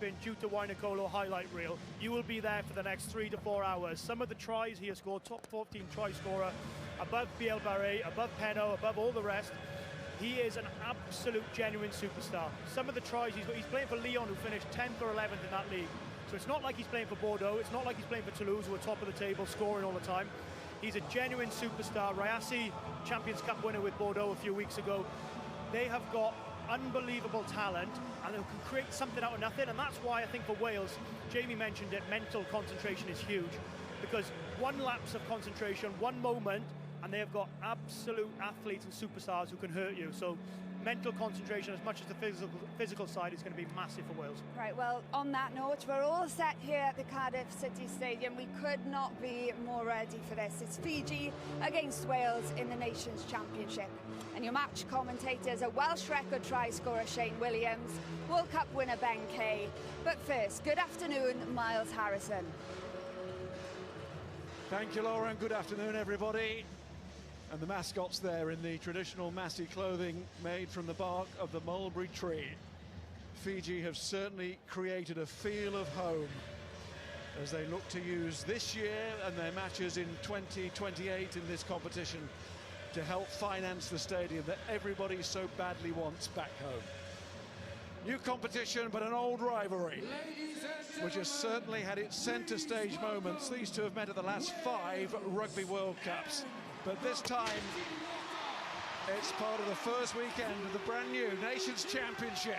been due to Wynacolo highlight reel. You will be there for the next 3 to 4 hours. Some of the tries he has scored, top 14 try scorer, above Biel Barret, above Penno, above all the rest. He is an absolute genuine superstar. Some of the tries he's playing for Lyon, who finished 10th or 11th in that league. So it's not like he's playing for Bordeaux, it's not like he's playing for Toulouse, who are top of the table, scoring all the time. He's a genuine superstar. Rayassi, Champions Cup winner with Bordeaux a few weeks ago. They have got unbelievable talent and they can create something out of nothing, and that's why I think for Wales, Jamie mentioned it, mental concentration is huge, because one lapse of concentration, one moment, and they have got absolute athletes and superstars who can hurt you. So mental concentration as much as the physical side is going to be massive for Wales. Right, well, on that note, we're all set here at the Cardiff City Stadium. We could not be more ready for this. It's Fiji against Wales in the Nations Championship. And your match commentators are Welsh record try scorer Shane Williams, World Cup winner Ben Kay. But first, good afternoon, Miles Harrison. Thank you, Laura, and good afternoon, everybody. And the mascots there in the traditional Massey clothing made from the bark of the mulberry tree. Fiji have certainly created a feel of home as they look to use this year and their matches in 2028 in this competition to help finance the stadium that everybody so badly wants back home. New competition, but an old rivalry, which has certainly had its centre stage moments. These two have met at the last 5 Rugby World Cups. But this time, it's part of the first weekend of the brand new Nations Championship.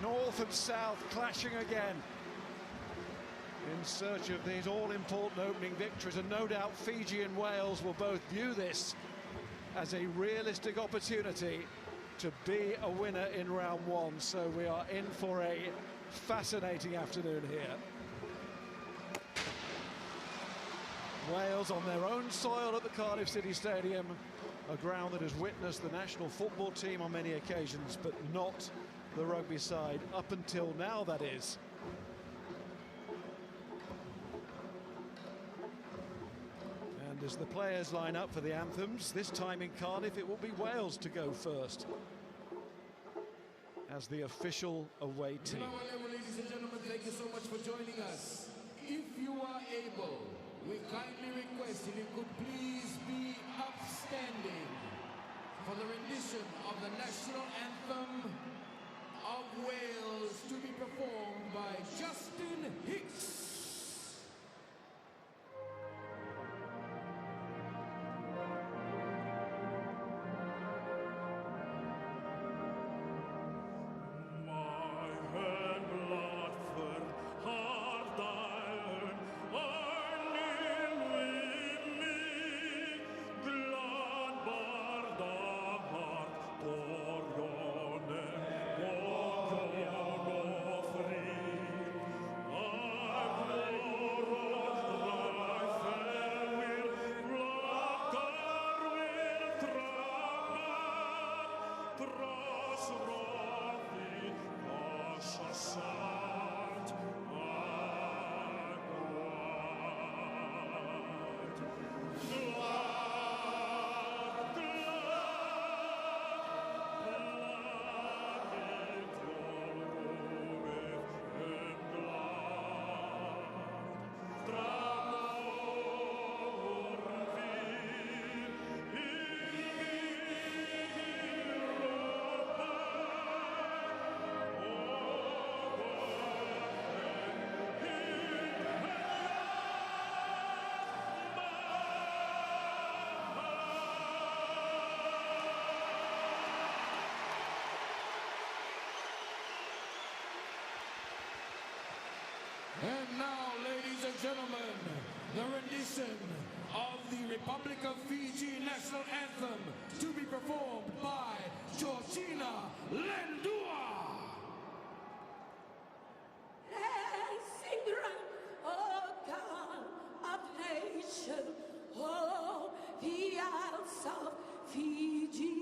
North and South clashing again in search of these all-important opening victories, and no doubt Fiji and Wales will both view this as a realistic opportunity to be a winner in round 1. So we are in for a fascinating afternoon here. Wales on their own soil at the Cardiff City Stadium, a ground that has witnessed the national football team on many occasions, but not the rugby side, up until now, that is. And as the players line up for the anthems, this time in Cardiff it will be Wales to go first as the official away team. Ladies and gentlemen, thank you so much for joining us. If you are able, we kindly request if you could please be upstanding for the rendition of the national anthem of Wales to be performed by Justin Hicks. And now, ladies and gentlemen, the rendition of the Republic of Fiji national anthem to be performed by Georgina Lendua. Oh God of nation, oh the Isles of Fiji,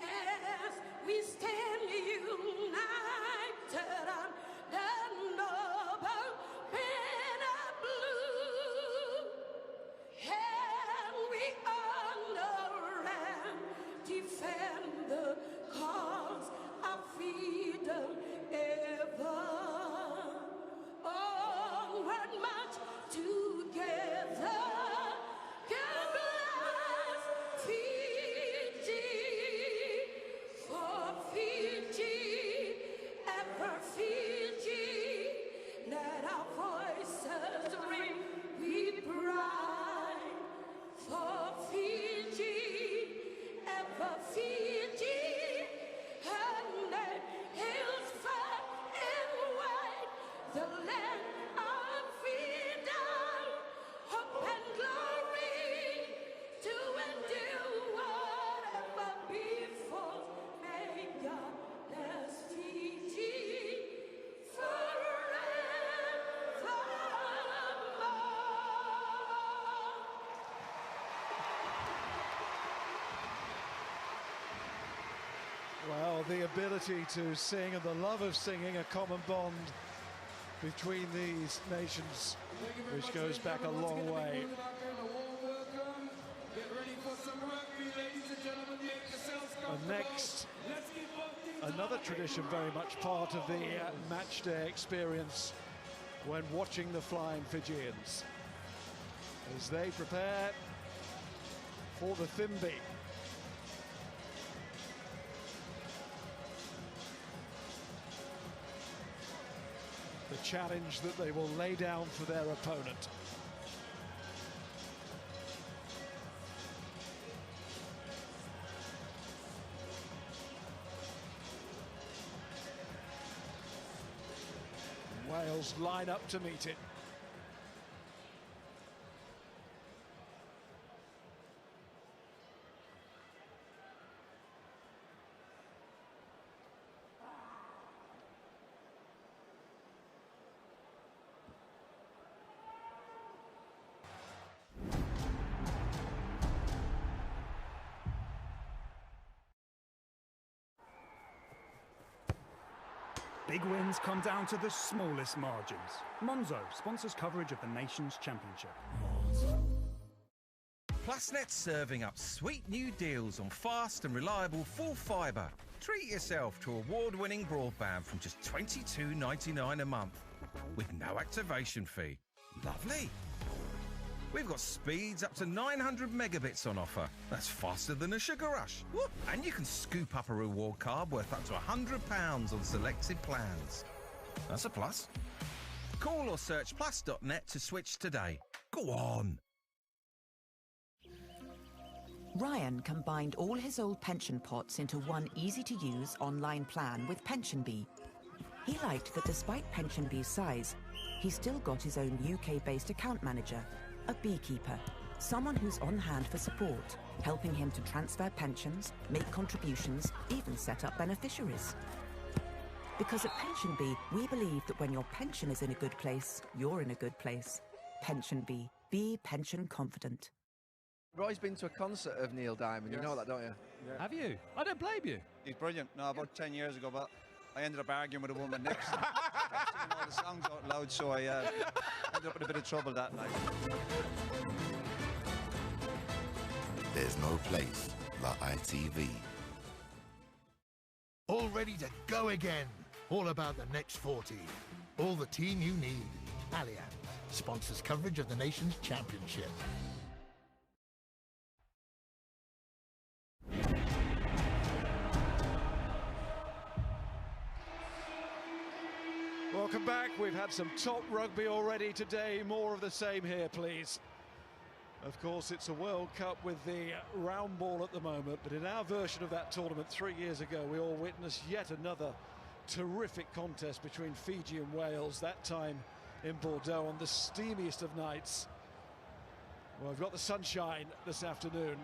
as we stand united on the noble banner blue, and we honor and Well, the ability to sing and the love of singing, a common bond between these nations, which goes back a long way. And next, another tradition very much part of the match day experience when watching the Flying Fijians as they prepare for the Thimby. The challenge that they will lay down for their opponent. Wales line up to meet it. Big wins come down to the smallest margins. Monzo sponsors coverage of the Nations Championship. Plusnet's serving up sweet new deals on fast and reliable full fibre. Treat yourself to award-winning broadband from just $22.99 a month with no activation fee. Lovely. We've got speeds up to 900 megabits on offer. That's faster than a sugar rush. Whoop. And you can scoop up a reward card worth up to £100 on selected plans. That's a plus. Call or search plus.net to switch today. Go on. Ryan combined all his old pension pots into one easy-to-use online plan with PensionBee. He liked that despite PensionBee's size, he still got his own UK-based account manager, a beekeeper, someone who's on hand for support, helping him to transfer pensions, make contributions, even set up beneficiaries. Because at PensionBee, we believe that when your pension is in a good place, you're in a good place. PensionBee. Be pension confident. Roy's been to a concert of Neil Diamond, you know that, don't you? Yeah. Have you? I don't blame you. He's brilliant. No, about 10 years ago, but I ended up arguing with a woman next to him. Singing all the songs out loud, so I ended up in a bit of trouble that night. There's no place like ITV. All ready to go again. All about the next 40. All the team you need. Allianz sponsors coverage of the Nations Championship. Welcome back. We've had some top rugby already today. More of the same here, please. Of course, it's a World Cup with the round ball at the moment, but in our version of that tournament 3 years ago, we all witnessed yet another terrific contest between Fiji and Wales, that time in Bordeaux on the steamiest of nights. Well, we've got the sunshine this afternoon,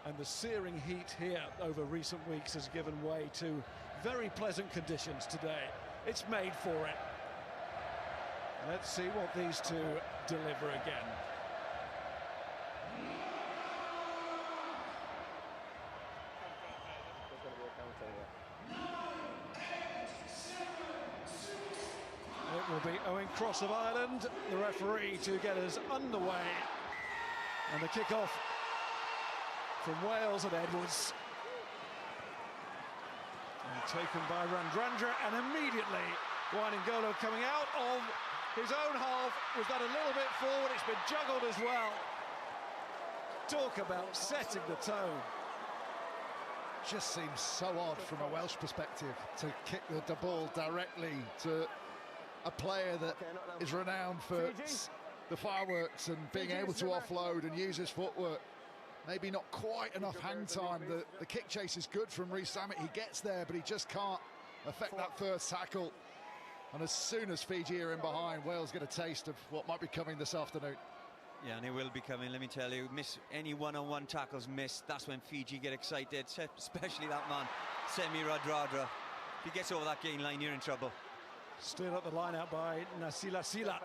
and the searing heat here over recent weeks has given way to very pleasant conditions today. It's made for it. Let's see what these two deliver again. It will be Owen Cross of Ireland, the referee, to get us underway. And the kick-off from Wales and Edwards. And taken by Randrandra, and immediately Wainingolo coming out of his own half. Was that a little bit forward? It's been juggled as well. Talk about setting the tone. Just seems so odd from a Welsh perspective to kick the ball directly to a player that is renowned for the fireworks and being able to offload and use his footwork. Maybe not quite enough hang time. The kick chase is good from Reece Samet. He gets there, but he just can't affect that first tackle. And as soon as Fiji are in behind, Wales get a taste of what might be coming this afternoon. Yeah, and it will be coming, let me tell you. Miss any one-on-one tackles missed, that's when Fiji get excited, especially that man, Semi Radradra. If he gets over that gain line, you're in trouble. Still at the line out by Nasila Sila.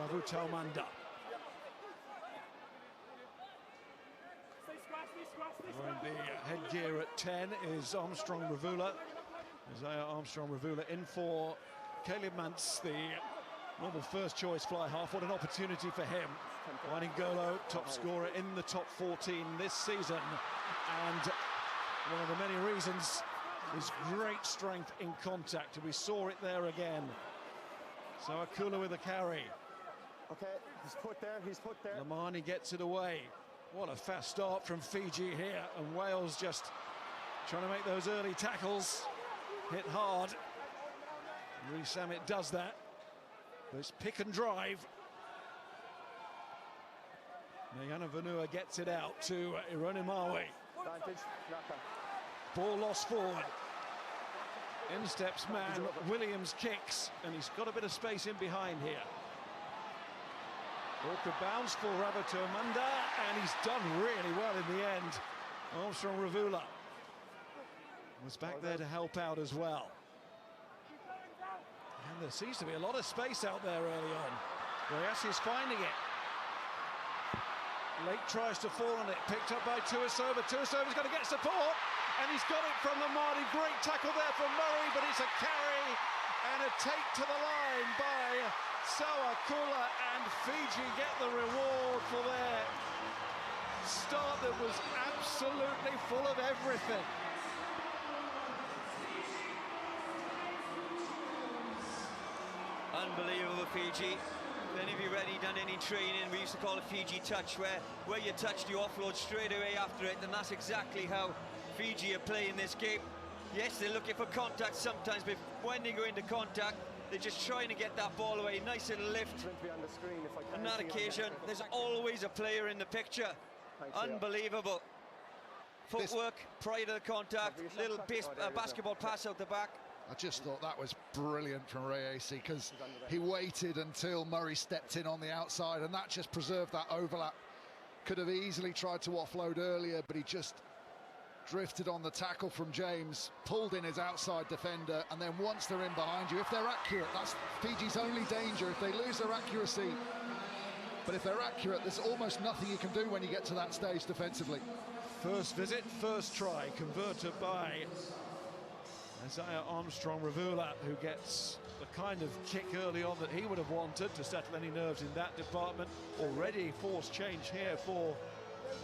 Ravu Taumanda. The headgear at 10 is Armstrong-Ravula. Isaiah Armstrong-Ravula in for Caleb Mantz, the normal first choice fly half. What an opportunity for him. Wainingolo, top scorer in the top 14 this season, and one of the many reasons is great strength in contact, and we saw it there again. So Akula with a carry. Okay, he's put there. Lamani gets it away. What a fast start from Fiji here, and Wales just trying to make those early tackles hit hard. Reece Samit does that. It's pick and drive. Nayana Vanua gets it out to Ironimawe. Ball lost forward. In steps man, Williams kicks, and he's got a bit of space in behind here. Awkward bounce for Rabato Manda, and he's done really well in the end. Armstrong-Ravula was back there to help out as well. And there seems to be a lot of space out there early on. Boyassi is finding it. Lake tries to fall on it, picked up by Tuisoba. Tuisoba's going to get support, and he's got it from Lamani. Great tackle there from Murray, but it's a carry and a take to the line by Sawakula, and Fiji get the reward for their start that was absolutely full of everything. Unbelievable, Fiji. If any of you already done any training, we used to call it Fiji touch, where you touch, you offload straight away after it, and that's exactly how Fiji are playing this game. Yes, they're looking for contact sometimes, but when they go into contact, they're just trying to get that ball away. Nice little lift. On that occasion, there's always a player in the picture. Unbelievable. Footwork prior to the contact, little basketball pass out the back. I just thought that was brilliant from Reyesi, because he waited until Murray stepped in on the outside, and that just preserved that overlap. Could have easily tried to offload earlier, but he just drifted on the tackle from James, pulled in his outside defender, and then once they're in behind you, if they're accurate, that's Fiji's only danger, if they lose their accuracy. But if they're accurate, there's almost nothing you can do when you get to that stage defensively. First visit, first try, converted by Isaiah Armstrong-Ravula, who gets the kind of kick early on that he would have wanted to settle any nerves in that department. Already forced change here for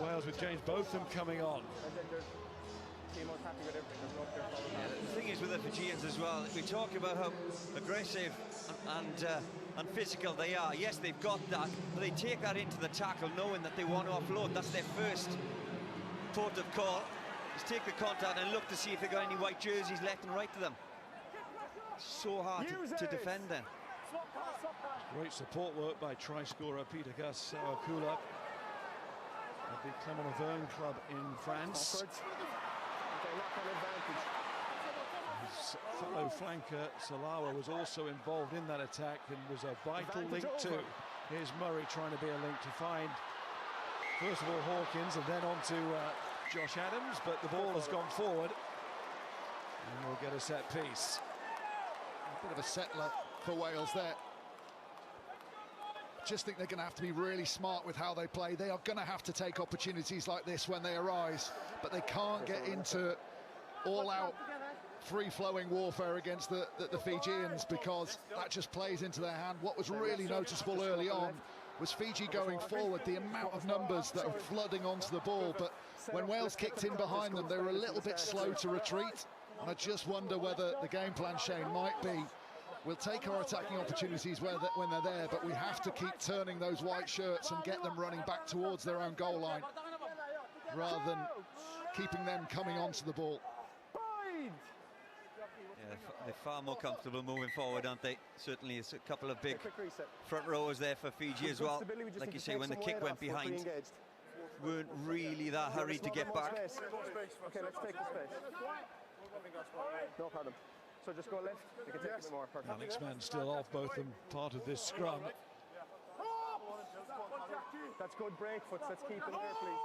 Wales, with James Botham coming on. The thing is with the Fijians as well, we talk about how aggressive and physical they are. Yes, they've got that, but they take that into the tackle knowing that they want to offload. That's their first port of call. Just take the contact and look to see if they've got any white jerseys left and right to them. So hard to defend then. Great support work by try scorer Peter Gus Sawakula at the Clermont-Auvergne club in France. His fellow flanker Salawa was also involved in that attack and was a vital link too. Here's Murray trying to be a link to find, first of all, Hawkins, and then on to Josh Adams, but the ball has gone forward and we'll get a set piece. A bit of a settler for Wales there. Just think they're going to have to be really smart with how they play. They are going to have to take opportunities like this when they arise, but they can't get into all-out free-flowing warfare against the Fijians, because that just plays into their hand. What was really noticeable early on was Fiji going forward, the amount of numbers that are flooding onto the ball, but when Wales kicked in behind them, they were a little bit slow to retreat, and I just wonder whether the game plan, Shane, might be, we'll take our attacking opportunities when they're there, but we have to keep turning those white shirts and get them running back towards their own goal line, rather than keeping them coming onto the ball. Yeah, they're far more comfortable moving forward, aren't they? Certainly, there's a couple of big front rowers there for Fiji as well. Like you say, when the kick went behind, weren't really that hurried to get back. Okay, let's take the space. No problem. So just go left. You can take a bit more. Perfect. Alex Mann still off, both them part of this scrum. That's good break foots. Let's keep it there, please.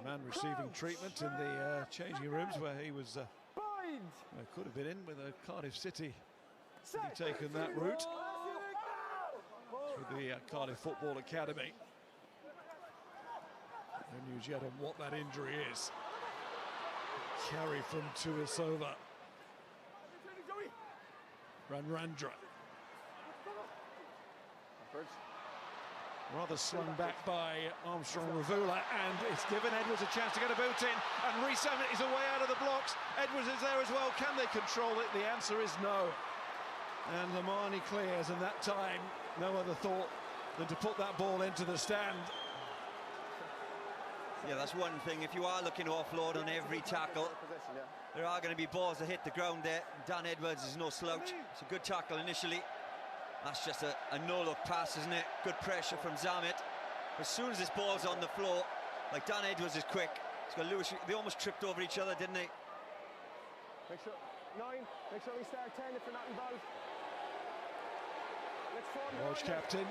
Man receiving treatment in the changing rooms, where he was could have been in with a Cardiff City. Had he taken that route. with the Cardiff Football Academy. No news yet on what that injury is. Carry from Tuisova. Ranrandra. Rather slung back by Armstrong Ravula, and it's given Edwards a chance to get a boot in, and Rees Zammit is away out of the blocks. Edwards is there as well. Can they control it? The answer is no. And Lamani clears, and that time no other thought than to put that ball into the stand. Yeah, that's one thing. If you are looking to offload on every tackle, there are going to be balls that hit the ground there. Dan Edwards is no slouch. It's a good tackle initially. That's just a no-look pass, isn't it? Good pressure from Zammit. As soon as this ball's on the floor, like Dan Edwards is quick. He's got Lewis. They almost tripped over each other, didn't they? Make sure 9. Make sure we start 10 if you're not involved. Let's form. Welsh captain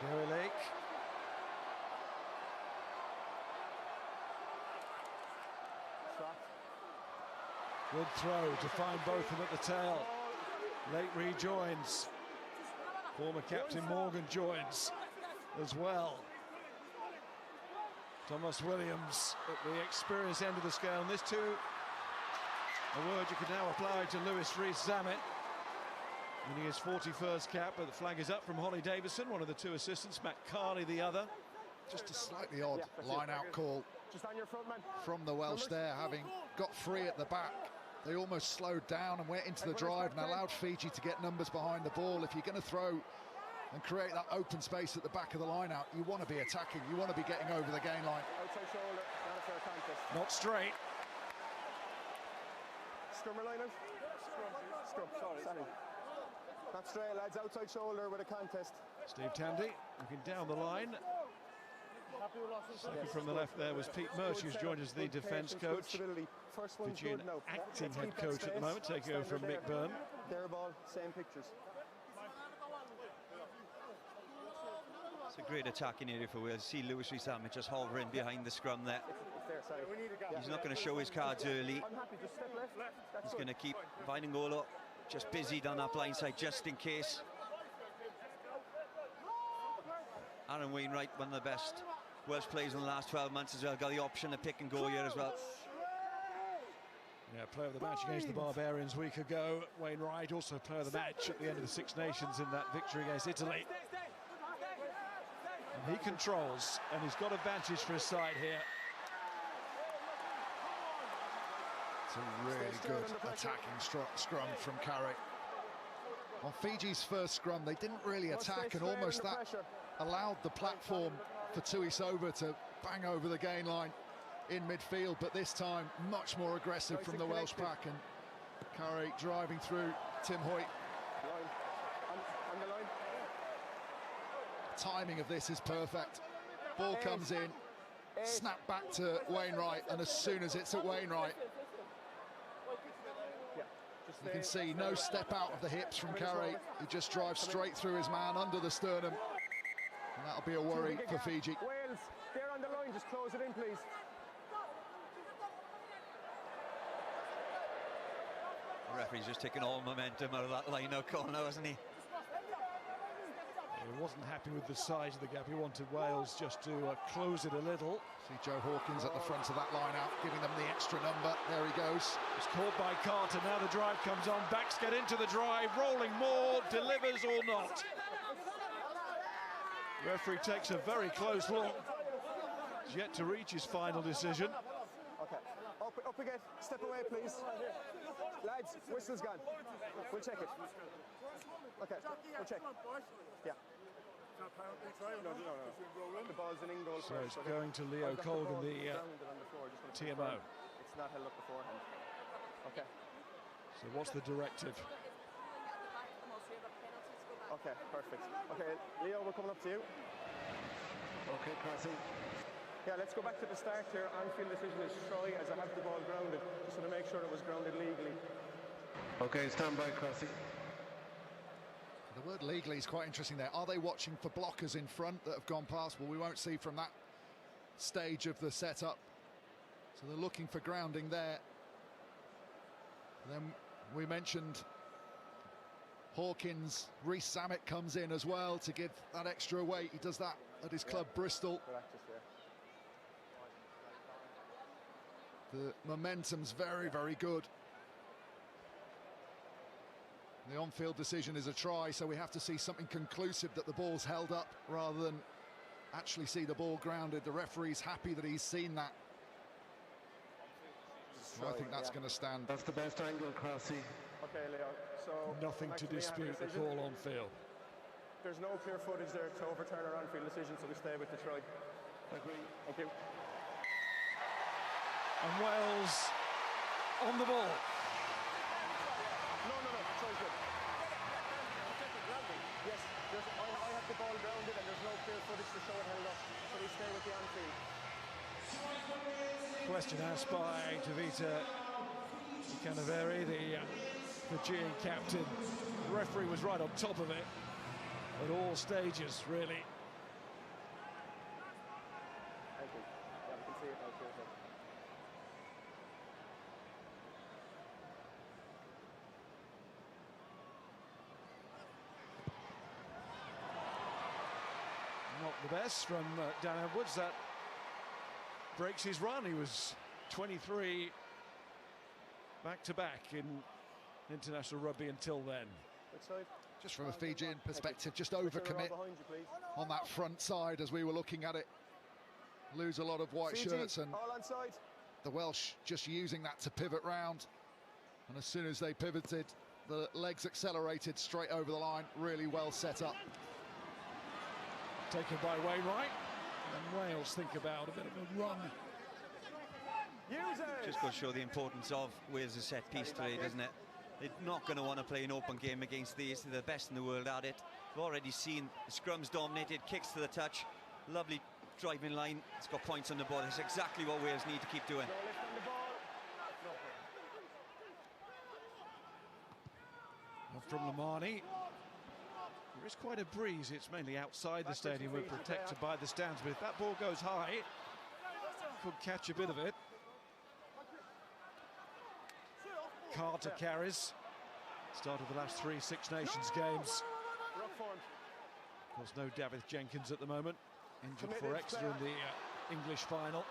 Gary Lake. Good throw to find both of them at the tail. Lake rejoins. Former captain Morgan joins as well. Thomas Williams at the experienced end of the scale. And this too, a word you can now apply to Lewis Rees Zammit. Winning his 41st cap, but the flag is up from Holly Davison, one of the two assistants, Matt Carney the other. Just a slightly odd line-out call from the Welsh there, having got free at the back. They almost slowed down and went into the drive and allowed Fiji to get numbers behind the ball. If you're going to throw and create that open space at the back of the line-out, you want to be attacking, you want to be getting over the gain line. Outside shoulder, not a fair contest. Not straight. Scrummer line out. Scrum, sorry. Not straight, lads. Outside shoulder with a contest. Steve Tandy looking down the line. Second from the left there was Pete Mersch, who's joined as the defence coach. Fijian acting head coach at the moment, taking over from Mick Byrne. Their ball, same pictures. It's a great attacking area for Wales. See Lewis Rees Zammit just hovering behind the scrum there. He's not going to show his cards early. He's going to keep Vainingolo just busied on that blind side just in case. Aaron Wainwright, one of the best Welsh players in the last 12 months as well, got the option to pick and go here as well. Yeah, player of the match against the Barbarians a week ago. Wainwright also player of the match at the end of the Six Nations in that victory against Italy. And he controls, and he's got advantage for his side here. It's a really good attacking scrum from Carey. On Fiji's first scrum, they didn't really attack, and almost that allowed the platform for Tuisova to bang over the gain line in midfield, but this time much more aggressive from the Welsh pack, and Carey driving through Tim Hoyt. Timing of this is perfect. Ball comes in, snap back to Wainwright, and as soon as it's at Wainwright, you can see no step out of the hips from Carey. He just drives straight through his man under the sternum, and that'll be a worry for Fiji. Wales, they're on the line, just close it in, please. The referee's just taking all momentum out of that line now, Colin, hasn't he? He wasn't happy with the size of the gap. He wanted Wales just to close it a little. See Joe Hawkins at the front of that line out, giving them the extra number. There he goes. It's caught by Carter. Now the drive comes on. Backs get into the drive. Rolling more. Delivers or not. Referee takes a very close look. He's yet to reach his final decision. Okay. Up again. Step away, please. Lads, whistle's gone. We'll check it. Okay, we'll check. Yeah. No. The ball's an in goal. So it's going to Leo Colgan, the TMO. It's not held up beforehand. Okay. So what's the directive? Okay, perfect. Okay, Leo, we're coming up to you. Okay, Crossy. Yeah, let's go back to the start here. On-field decision is try as I have the ball grounded, just to make sure it was grounded legally. Okay, stand by, Crossy. The word legally is quite interesting there. Are they watching for blockers in front that have gone past? Well, we won't see from that stage of the setup. So they're looking for grounding there. And then we mentioned Hawkins, Reece Samet comes in as well to give that extra weight. He does that at his club Bristol. The momentum's very, very good. The on-field decision is a try, so we have to see something conclusive, that the ball's held up rather than actually see the ball grounded. The referee's happy that he's seen that. So I think that's going to stand. That's the best angle, Crossy. Okay, Leo. So nothing to dispute the call on field. There's no clear footage there to overturn our on-field decision, so we stay with the try. Agree. Thank you. And Wales on the ball. No, try's good. Yes, I have the ball grounded and there's no clear footage to show it held up, so we stay with the on-field. Question asked by Tavita Canaveri, the Fijian captain. The referee was right on top of it at all stages, really. Thank you. Yeah, we can see it now, too. Not the best from Dan Edwards. That breaks his run. He was 23 back-to-back in international rugby until then. Just from a Fijian perspective, just overcommit on that front side as we were looking at it. Lose a lot of white shirts, and the Welsh just using that to pivot round. And as soon as they pivoted, the legs accelerated straight over the line. Really well set up. Taken by Wainwright, and Wales think about a bit of a run. Just going to show the importance of Wales' set piece today, doesn't it? They're not going to want to play an open game against these. They're the best in the world at it. We've already seen the scrums dominated, kicks to the touch, lovely driving line. It's got points on the board. That's exactly what Wales need to keep doing. From Lamani. There is quite a breeze. It's mainly outside the stadium. We're protected by the stands, but if that ball goes high, could catch a bit of it. Carter carries. Start of the last 3 Six Nations games. Of course, no David Jenkins at the moment. Injured for Exeter in the English final.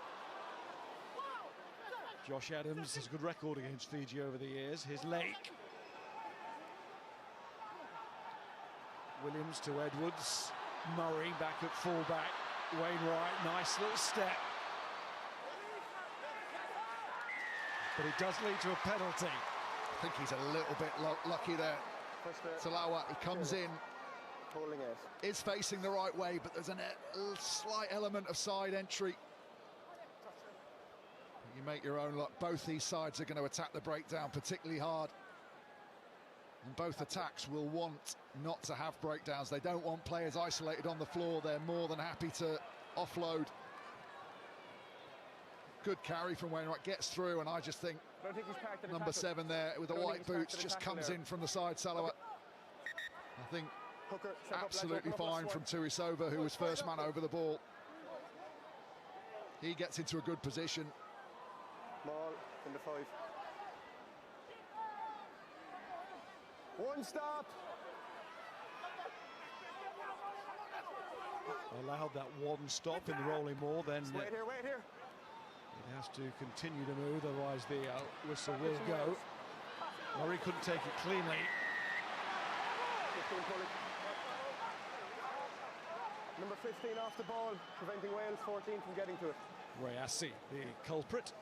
Josh Adams has a good record against Fiji over the years. His Lake. Williams to Edwards. Murray back at fullback. Wainwright, nice little step. But it does lead to a penalty. I think he's a little bit lucky there. Talawa, he comes in, is facing the right way, but there's a slight element of side entry. You make your own luck. Both these sides are going to attack the breakdown particularly hard. And both attacks will want not to have breakdowns. They don't want players isolated on the floor. They're more than happy to offload. Good carry from Wainwright, gets through, and I just think number 7 there with the white boots just comes in from the side. Salawa, I think, absolutely fine from Tuisova, who was first man over the ball. He gets into a good position. Ball in the 5. One stop. Allowed that one stop in the rolling ball, then wait here. It has to continue to move, otherwise the whistle will go. Murray couldn't take it cleanly. Number 15 off the ball, preventing Wales 14 from getting to it. Rayassi, the culprit.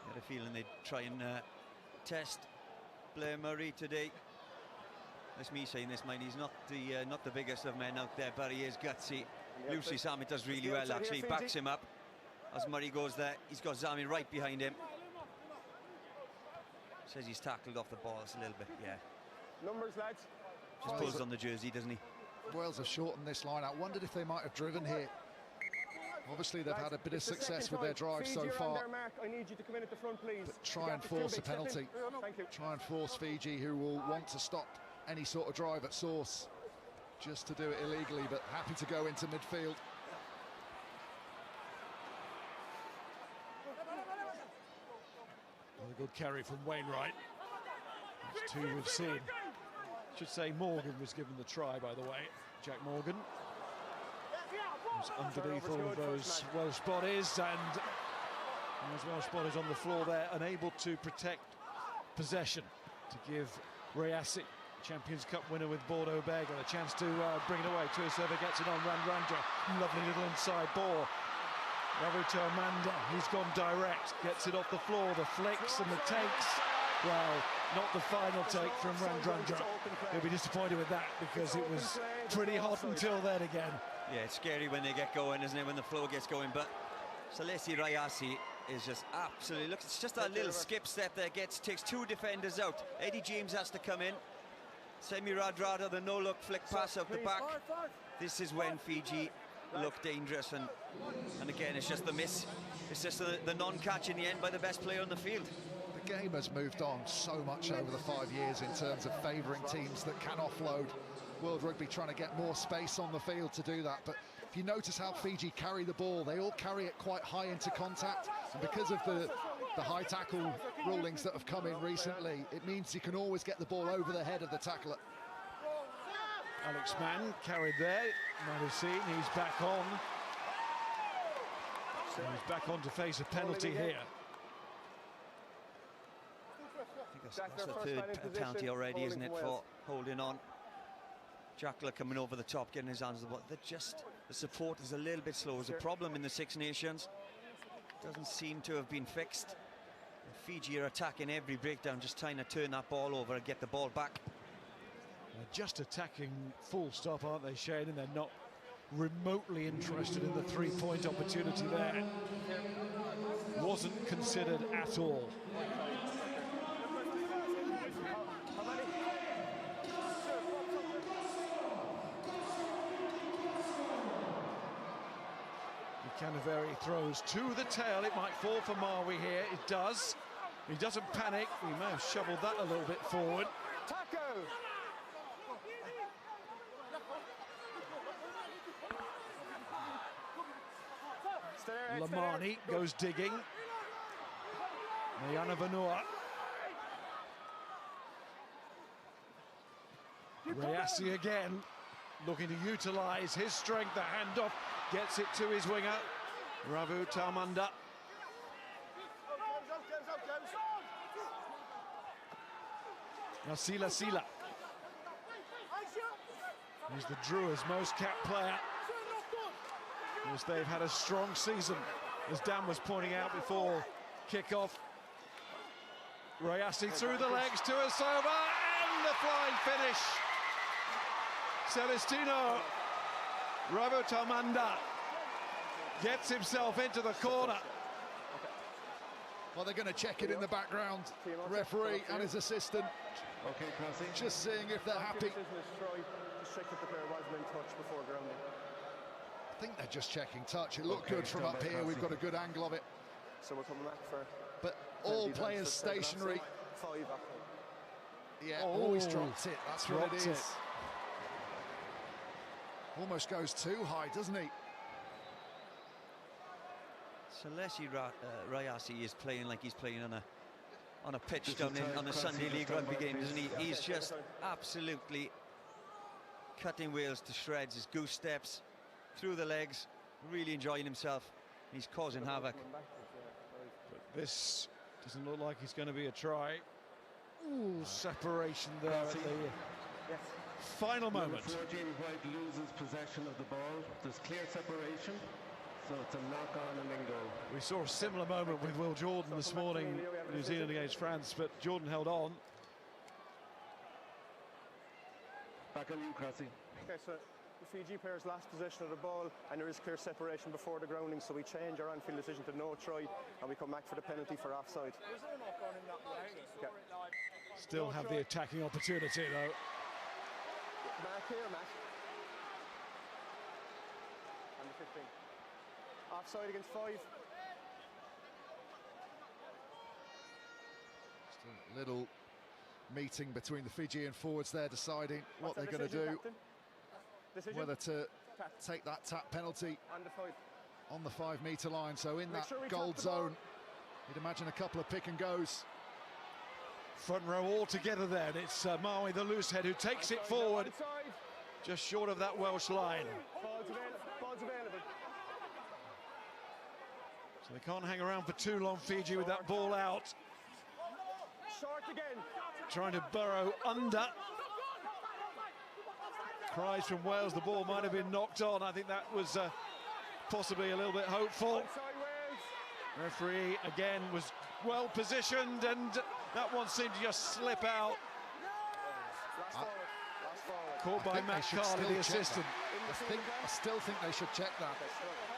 I had a feeling they'd try and test Blair Murray today. That's me saying this, mind. He's not the biggest of men out there, but he is gutsy. Lucy Zami does really well, actually. Backs him up as Murray goes there. He's got Zami right behind him. Says he's tackled off the balls a little bit, yeah. Numbers, lads. Just pulls on the jersey, doesn't he? Wales have shortened this line. I wondered if they might have driven here. Obviously, they've had a bit of success with their drive so far. I need you to come in at the front, please. But try and force a penalty. Try and force Fiji, who will want to stop any sort of drive at source, just to do it illegally, but happy to go into midfield. Good carry from Wainwright. That's two we've seen. Should say Morgan was given the try, by the way. Jack Morgan. Who's underneath all of those Welsh bodies, and those Welsh bodies on the floor there, unable to protect possession, to give Rayassi, Champions Cup winner with Bordeaux Berger, a chance to bring it away. Tuisova gets it on Randrandra. Lovely little inside ball. Ravuto Amanda, he's gone direct, gets it off the floor, the flicks and the takes. Well, not the final take from Randrandra. He'll be disappointed with that because it was pretty hot until then again. Yeah, it's scary when they get going, isn't it, when the flow gets going, but Salesi Rayassi is just absolutely, look, it's just that little skip step there, takes two defenders out. Eddie James has to come in. Semi Radradra, the no-look flick pass out the back. This is when Fiji look dangerous, and again, it's just the miss. It's just the non-catch in the end by the best player on the field. The game has moved on so much over the 5 years in terms of favouring teams that can offload. World Rugby trying to get more space on the field to do that, but if you notice how Fiji carry the ball, they all carry it quite high into contact, and because of the high tackle rulings that have come in recently, it means you can always get the ball over the head of the tackler. Alex Mann carried there, might have seen, he's back on. So he's back on to face a penalty here. I think that's the third penalty already, isn't it, for holding on. Jackler coming over the top, getting his hands on the ball. The support is a little bit slow. It's a problem in the Six Nations. Doesn't seem to have been fixed. And Fiji are attacking every breakdown, just trying to turn that ball over and get the ball back. They're just attacking full stop, aren't they, Shane? And they're not remotely interested in the three-point opportunity there. Wasn't considered at all. Canaveri throws to the tail. It might fall for Marwi here. It does. He doesn't panic. He may have shoveled that a little bit forward. Taco! Lamani goes digging. Mayana Vanua. Rayassi again, looking to utilise his strength. The handoff gets it to his winger, Ravu Tamanda. Now Sila. He's the Drewers' most capped player. As they've had a strong season, as Dan was pointing out before kick-off. Rayassi through the legs to Tuisova, and the flying finish. Celestino Ravutamanda gets himself into the corner. Well, they're going to check it in the background. Referee and his assistant. Okay, Crossy. Just seeing if they're happy. Just check that the player wasn't in touch before grounding. I think they're just checking touch. It looked good from up here. We've got a good angle of it. So we're coming back for... But all players stationary. 5 Yeah, always dropped it. That's what it is. Almost goes too high, doesn't he? Salesi Rayassi is playing like he's playing on a pitch down on a Sunday League rugby game, isn't he? He's just absolutely cutting Wales to shreds. His goose steps through the legs, really enjoying himself. He's causing havoc. But this doesn't look like it's going to be a try. Ooh, separation there at the final moment. 14 White loses possession of the ball. There's clear separation, so it's a knock-on and then goal. We saw a similar moment with Will Jordan this morning, New Zealand against France, but Jordan held on. Back on you, Crossy. Okay, so the Fiji players last possession of the ball, and there is clear separation before the grounding, so we change our on-field decision to no try, and we come back for the penalty for offside. Okay. Still have the attacking opportunity, though. Mark here, Matt. And the 15. Offside against 5. Just a little meeting between the Fijian forwards there, deciding what they're going to do. Whether to take that tap penalty on the 5 metre line. So in that gold zone, you'd imagine a couple of pick and goes. Front row all together there, and it's Maui, the loose head, who takes it forward, just short of that Welsh line. Ball's available. So they can't hang around for too long, Fiji, with that ball out. Short again. Trying to burrow under. Cries from Wales, the ball might have been knocked on. I think that was possibly a little bit hopeful. Referee again was well positioned, and that one seemed to just slip out. Caught by Matt Carley, the assistant. I still think they should check that,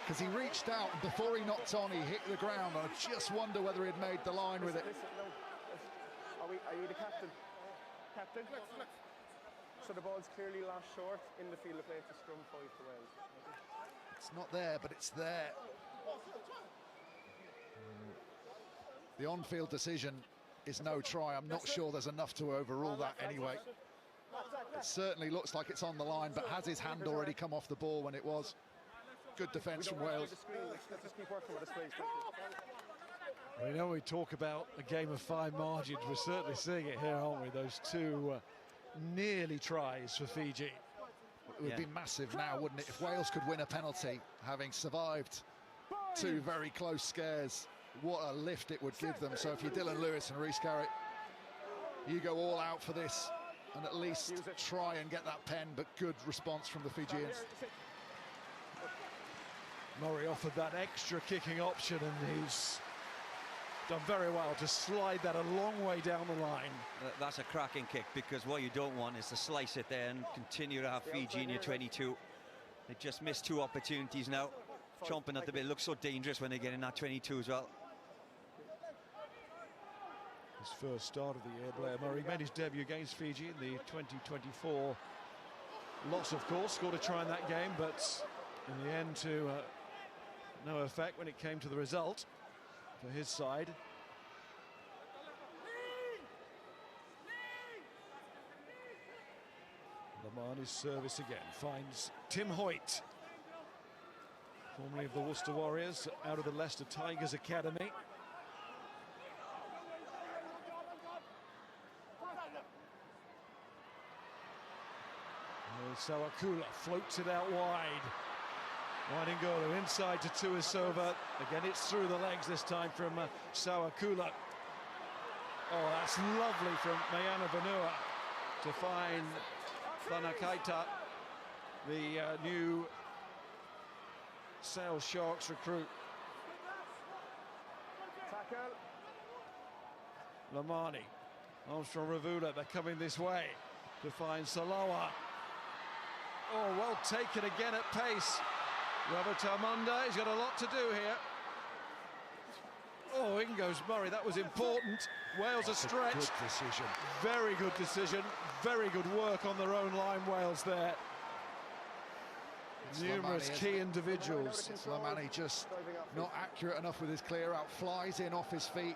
because he reached out, and before he knocked on, he hit the ground. I just wonder whether he'd made the line with it. Are you the captain? Captain? So the ball's clearly lost short in the field of play to scrum 5 to Wales. It's not there, but it's there. The on-field decision is no try. I'm not sure there's enough to overrule that anyway. It certainly looks like it's on the line, but has his hand already come off the ball when it was? Good defence from Wales. Let's just keep working with this, please. We know we talk about a game of 5 margins. We're certainly seeing it here, aren't we? Those two nearly tries for Fiji. It would be massive now, wouldn't it, if Wales could win a penalty, having survived 2 very close scares. What a lift it would give them. So if you're Dylan Lewis and Rhys Carrick, you go all out for this and at least try and get that pen, but good response from the Fijians. Murray offered that extra kicking option, and he's done very well to slide that a long way down the line. That's a cracking kick, because what you don't want is to slice it there and continue to have Fiji in your 22. They just missed 2 opportunities now. Chomping at the bit. It looks so dangerous when they get in that 22 as well. His first start of the year, Blair Murray made his debut against Fiji in the 2024 loss, of course. Scored a try in that game, but in the end to no effect when it came to the result for his side. Lamani's service again finds Tim Hoyt, formerly of the Worcester Warriors, out of the Leicester Tigers Academy. Sawakula floats it out wide. Wainingolo inside to Tuisova. Again, it's through the legs this time from Sawakula. Oh, that's lovely from Mayana Vanua to find Whanakaita, the new Sale Sharks recruit. Tackle. Lamani, Armstrong Ravula, they're coming this way to find Salawa. Oh, well taken again at pace. Robert Armanda, he's got a lot to do here. Oh, in goes Murray, that was important. Wales are stretched. Good decision. Very good decision. Very good work on their own line, Wales there. Numerous key individuals. Lamani just not accurate enough with his clear out. Flies in off his feet.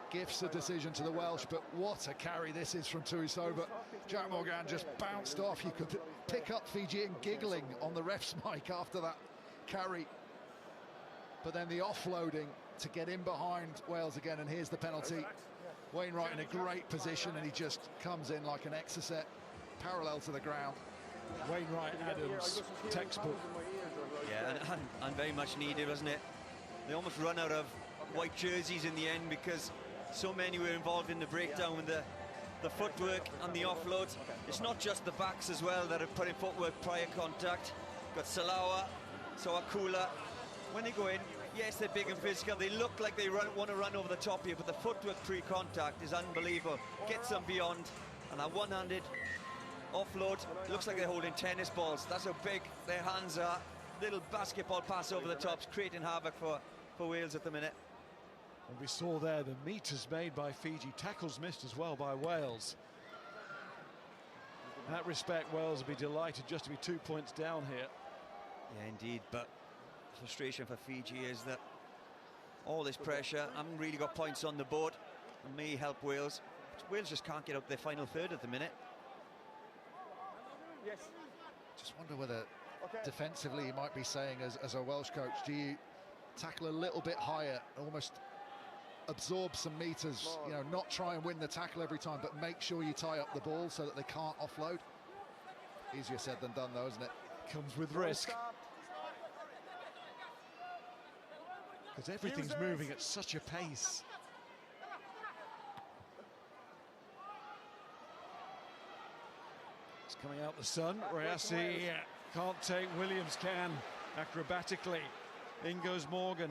Gifts the decision to the Welsh, but what a carry this is from Tuisova. Jack Morgan just bounced off. You could pick up Fijian giggling on the ref's mic after that carry. But then the offloading to get in behind Wales again, and here's the penalty. Wainwright in a great position, and he just comes in like an exocet, parallel to the ground. Wainwright Adams, textbook. Yeah, and very much needed, wasn't it? They almost run out of white jerseys in the end, because so many were involved in the breakdown with the footwork and the offload. It's not just the backs as well that are putting footwork prior contact. Got Salawa, Sawakula. When they go in, yes, they're big and physical. They look like they want to run over the top here, but the footwork pre-contact is unbelievable. Gets them beyond, and that one-handed offload, looks like they're holding tennis balls. That's how big their hands are. Little basketball pass over the tops, creating havoc for Wales at the minute. And we saw there the meters made by Fiji, tackles missed as well by Wales. In that respect, Wales will be delighted just to be 2 points down here. Yeah, indeed, but frustration for Fiji is that all this pressure, haven't really got points on the board, and may help Wales. But Wales just can't get up their final third at the minute. Yes. Just wonder whether defensively you might be saying as a Welsh coach, do you tackle a little bit higher, almost absorb some meters, you know, not try and win the tackle every time, but make sure you tie up the ball so that they can't offload. Easier said than done, though, isn't it? Comes with risk. Because everything's moving at such a pace. It's coming out the sun. Reassi can't take, Williams can, acrobatically. In goes Morgan.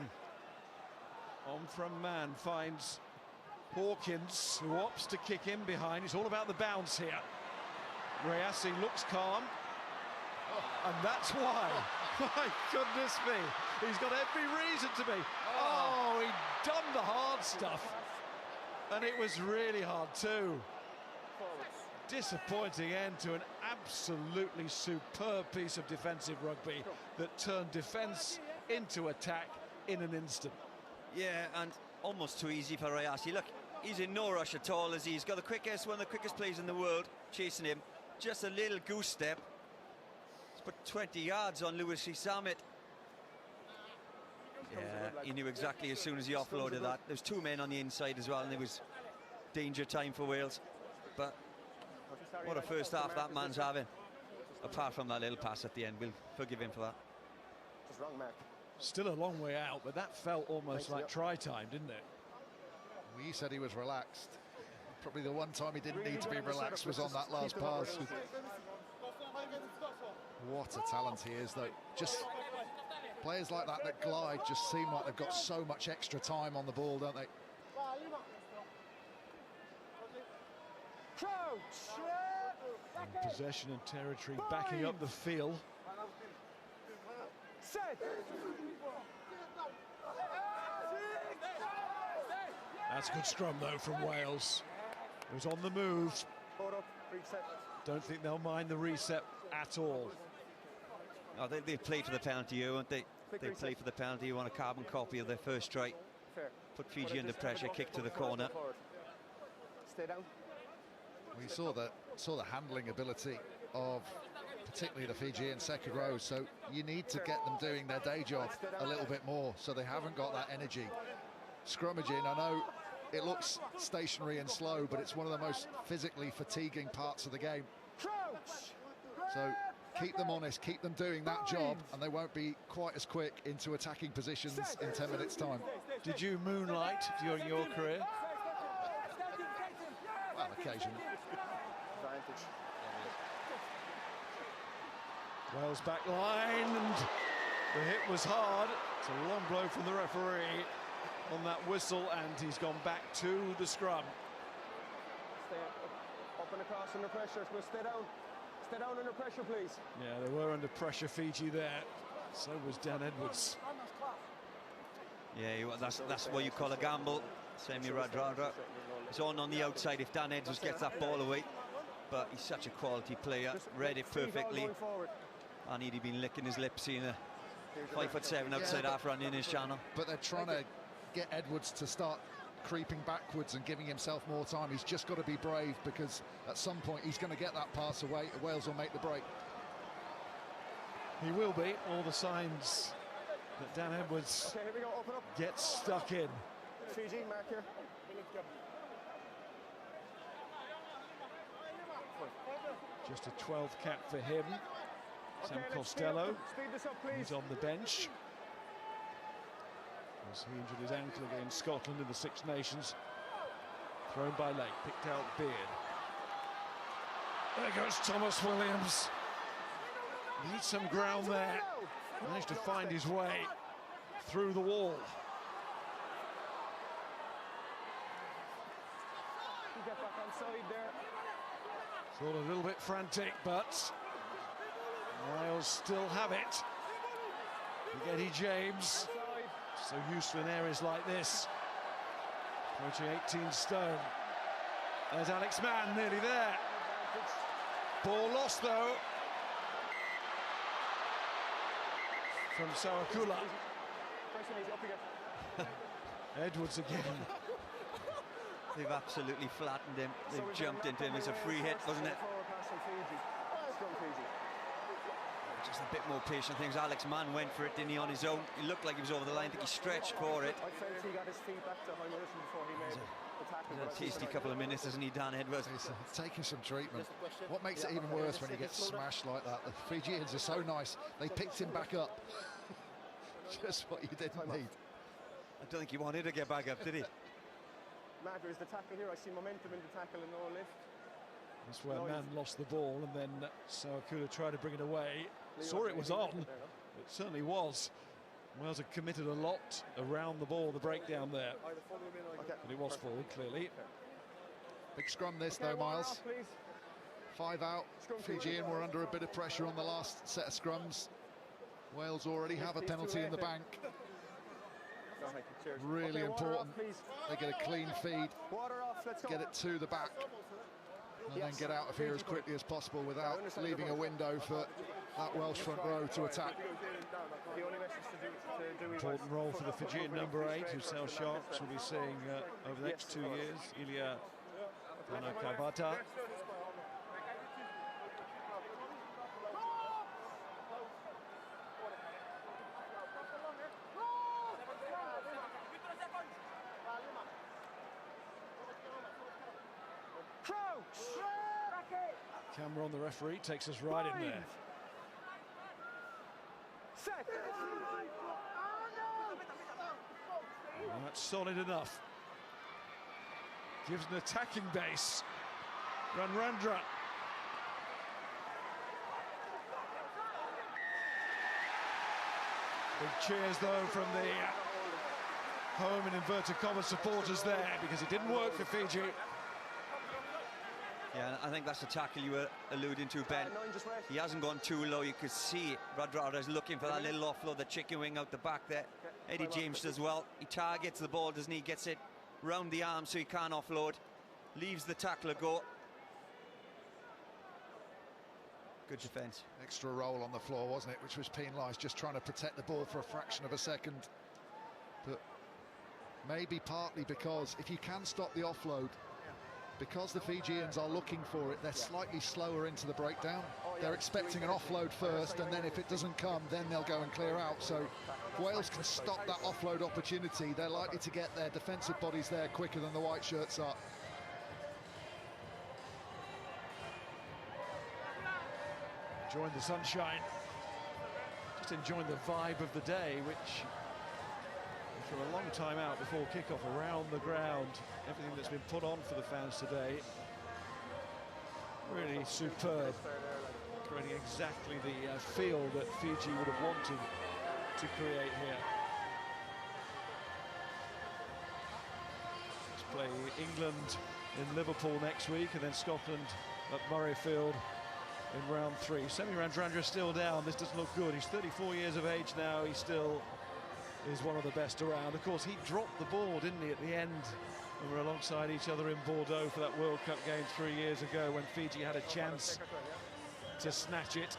On from man, finds Hawkins, who opts to kick in behind. It's all about the bounce here. Reassi looks calm. And that's why. My goodness me. He's got every reason to be. Oh, he'd done the hard stuff. And it was really hard too. Disappointing end to an absolutely superb piece of defensive rugby that turned defence into attack in an instant. Yeah, and almost too easy for Reassi. Look, he's in no rush at all, as he's got the quickest, one of the quickest players in the world chasing him. Just a little goose step. He's put 20 yards on Lewis Summit. Yeah, he knew exactly as soon as he offloaded that. There's two men on the inside as well, and it was danger time for Wales. But what a first half that man's having. Apart from that little pass at the end, we'll forgive him for that. Just wrong, Mark. Still a long way out, but that felt almost like try time, didn't it? We said he was relaxed. Probably the one time he didn't need to be relaxed was on that last pass. What a talent he is, though. Just players like that glide just seem like they've got so much extra time on the ball, don't they? And possession and territory backing up the field. That's a good scrum though from Wales. It was on the move. Don't think they'll mind the reset at all. Oh, they play for the penalty here, won't they? They play for the penalty. You want a carbon copy of their first try. Put Fiji under pressure, kick to the corner. Stay down. We saw the handling ability of particularly the Fijian second row, so you need to get them doing their day job a little bit more, so they haven't got that energy. Scrummaging, I know it looks stationary and slow, but it's one of the most physically fatiguing parts of the game. So keep them honest, keep them doing that job, and they won't be quite as quick into attacking positions in 10 minutes' time. Did you moonlight during your career? Well, occasionally. Wales back line, and the hit was hard. It's a long blow from the referee on that whistle, and he's gone back to the scrum. Stay up and across under pressure. We'll stay down. Stay down under pressure, please. Yeah, they were under pressure, Fiji there. So was Dan Edwards. Yeah, that's what you call a gamble. Semi Radradra. It's on the outside if Dan Edwards gets that ball away. But he's such a quality player. Read it perfectly. And he'd been licking his lips seeing a 5'7" outside half run in his channel. But they're trying to get Edwards to start creeping backwards and giving himself more time. He's just got to be brave, because at some point he's going to get that pass away. Wales will make the break. He will be. All the signs that Dan Edwards gets stuck in. Fiji, mark here. Just a 12th cap for him. Sam Costello, he's on the bench. As he injured his ankle against Scotland in the Six Nations. Thrown by Lake, picked out Beard. There goes Thomas Williams. Needs some ground there. Managed to find his way through the wall. Get back on side there. Thought a little bit frantic, but Wales still have it. Eddie James, so useful in areas like this. Approaching 18 stone. There's Alex Mann, nearly there. Ball lost though. From Sawakula. Edwards again. They've absolutely flattened him. They've jumped into him. It's a free hit, wasn't it? just a bit more patient things. Alex Mann went for it, didn't he, on his own? He looked like he was over the line. I think he stretched for it. I felt he got his feet back to high motion before he made the tackle. He's a tasty couple of minutes, isn't he, Dan Edwards? He's taking some treatment. What makes it even worse when he gets smashed like that? The Fijians are so nice. They picked him back up. Just what you didn't need. I don't think he wanted to get back up, did he? Matt, there's the tackle here. I see momentum in the tackle and no lift. That's where Mann lost the ball, and then Sawakula tried to bring it away. Saw it was on. It certainly was. Wales had committed a lot around the ball, the breakdown there. But it was forward, clearly. Big scrum this, though, Miles. 5 out. Fijian were under a bit of pressure on the last set of scrums. Wales already have a penalty in the bank. Really important. They get a clean feed, get it to the back, and then get out of here as quickly as possible without leaving a window for that Welsh front row to attack. Important role for the Fijian number 8, who South Sharks will be seeing over the next 2 years, Ilya Tanakabata. Cameron, the referee, takes us right in there. And that's solid enough. Gives an attacking base. Ranrandra. Big cheers, though, from the home and inverted commas supporters there, because it didn't work for Fiji. Yeah, I think that's the tackle you were alluding to, Ben. He hasn't gone too low. You could see Radradra is looking for that little offload, the chicken wing out the back there. Eddie James does well. He targets the ball, doesn't he? Gets it round the arm so he can't offload. Leaves the tackler go. Good defence. Extra roll on the floor, wasn't it? Which was penalised, just trying to protect the ball for a fraction of a second. But maybe partly because if you can stop the offload, because the Fijians are looking for it, they're slightly slower into the breakdown. They're expecting an offload first, and then if it doesn't come, then they'll go and clear out. So if Wales can stop that offload opportunity, they're likely to get their defensive bodies there quicker than the white shirts are. Enjoying the sunshine. Just enjoying the vibe of the day, which for a long time out before kickoff around the ground, everything that's been put on for the fans today, really superb, creating exactly the feel that Fiji would have wanted to create here. Let's play England in Liverpool next week, and then Scotland at Murrayfield in round 3. Semi Radradra still down. This doesn't look good. He's 34 years of age now. He still is one of the best around. Of course, he dropped the ball, didn't he, at the end? We were alongside each other in Bordeaux for that World Cup game 3 years ago when Fiji had a chance to snatch it.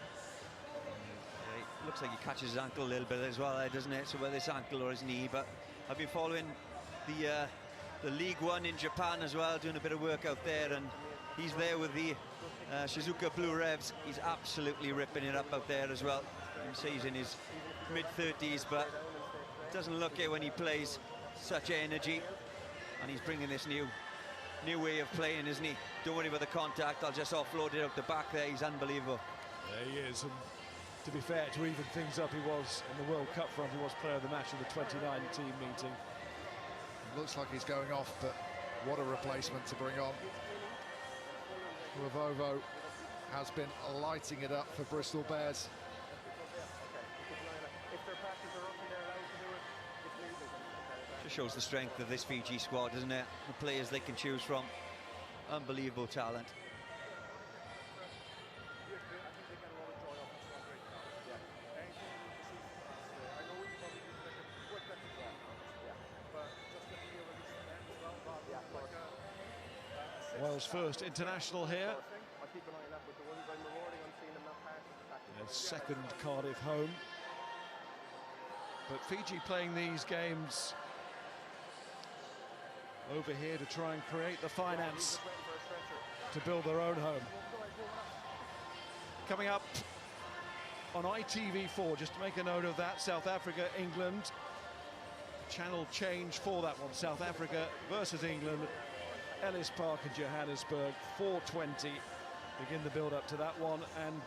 Yeah, it looks like he catches his ankle a little bit as well, doesn't it? So whether it's ankle or his knee, but I've been following the League One in Japan as well, doing a bit of work out there, and he's there with the Shizuoka Blue Revs. He's absolutely ripping it up out there as well. You can see he's in his mid-30s, but doesn't look it when he plays. Such energy, and he's bringing this new way of playing, isn't he? Don't worry about the contact, I'll just offload it out the back there. He's unbelievable. There he is, and to be fair, to even things up, he was in the World Cup front, he was player of the match in the 2019 meeting. It looks like he's going off, but what a replacement to bring on. Ravovo has been lighting it up for Bristol Bears. Just shows the strength of this Fiji squad, doesn't it? The players they can choose from. Unbelievable talent. Wales' first international here. Their second Cardiff home. But Fiji playing these games over here to try and create the finance to build their own home. Coming up, on ITV4, just to make a note of that. South Africa, England. Channel change for that one. South Africa versus England. Ellis Park in Johannesburg, 4:20. Begin the build-up to that one, and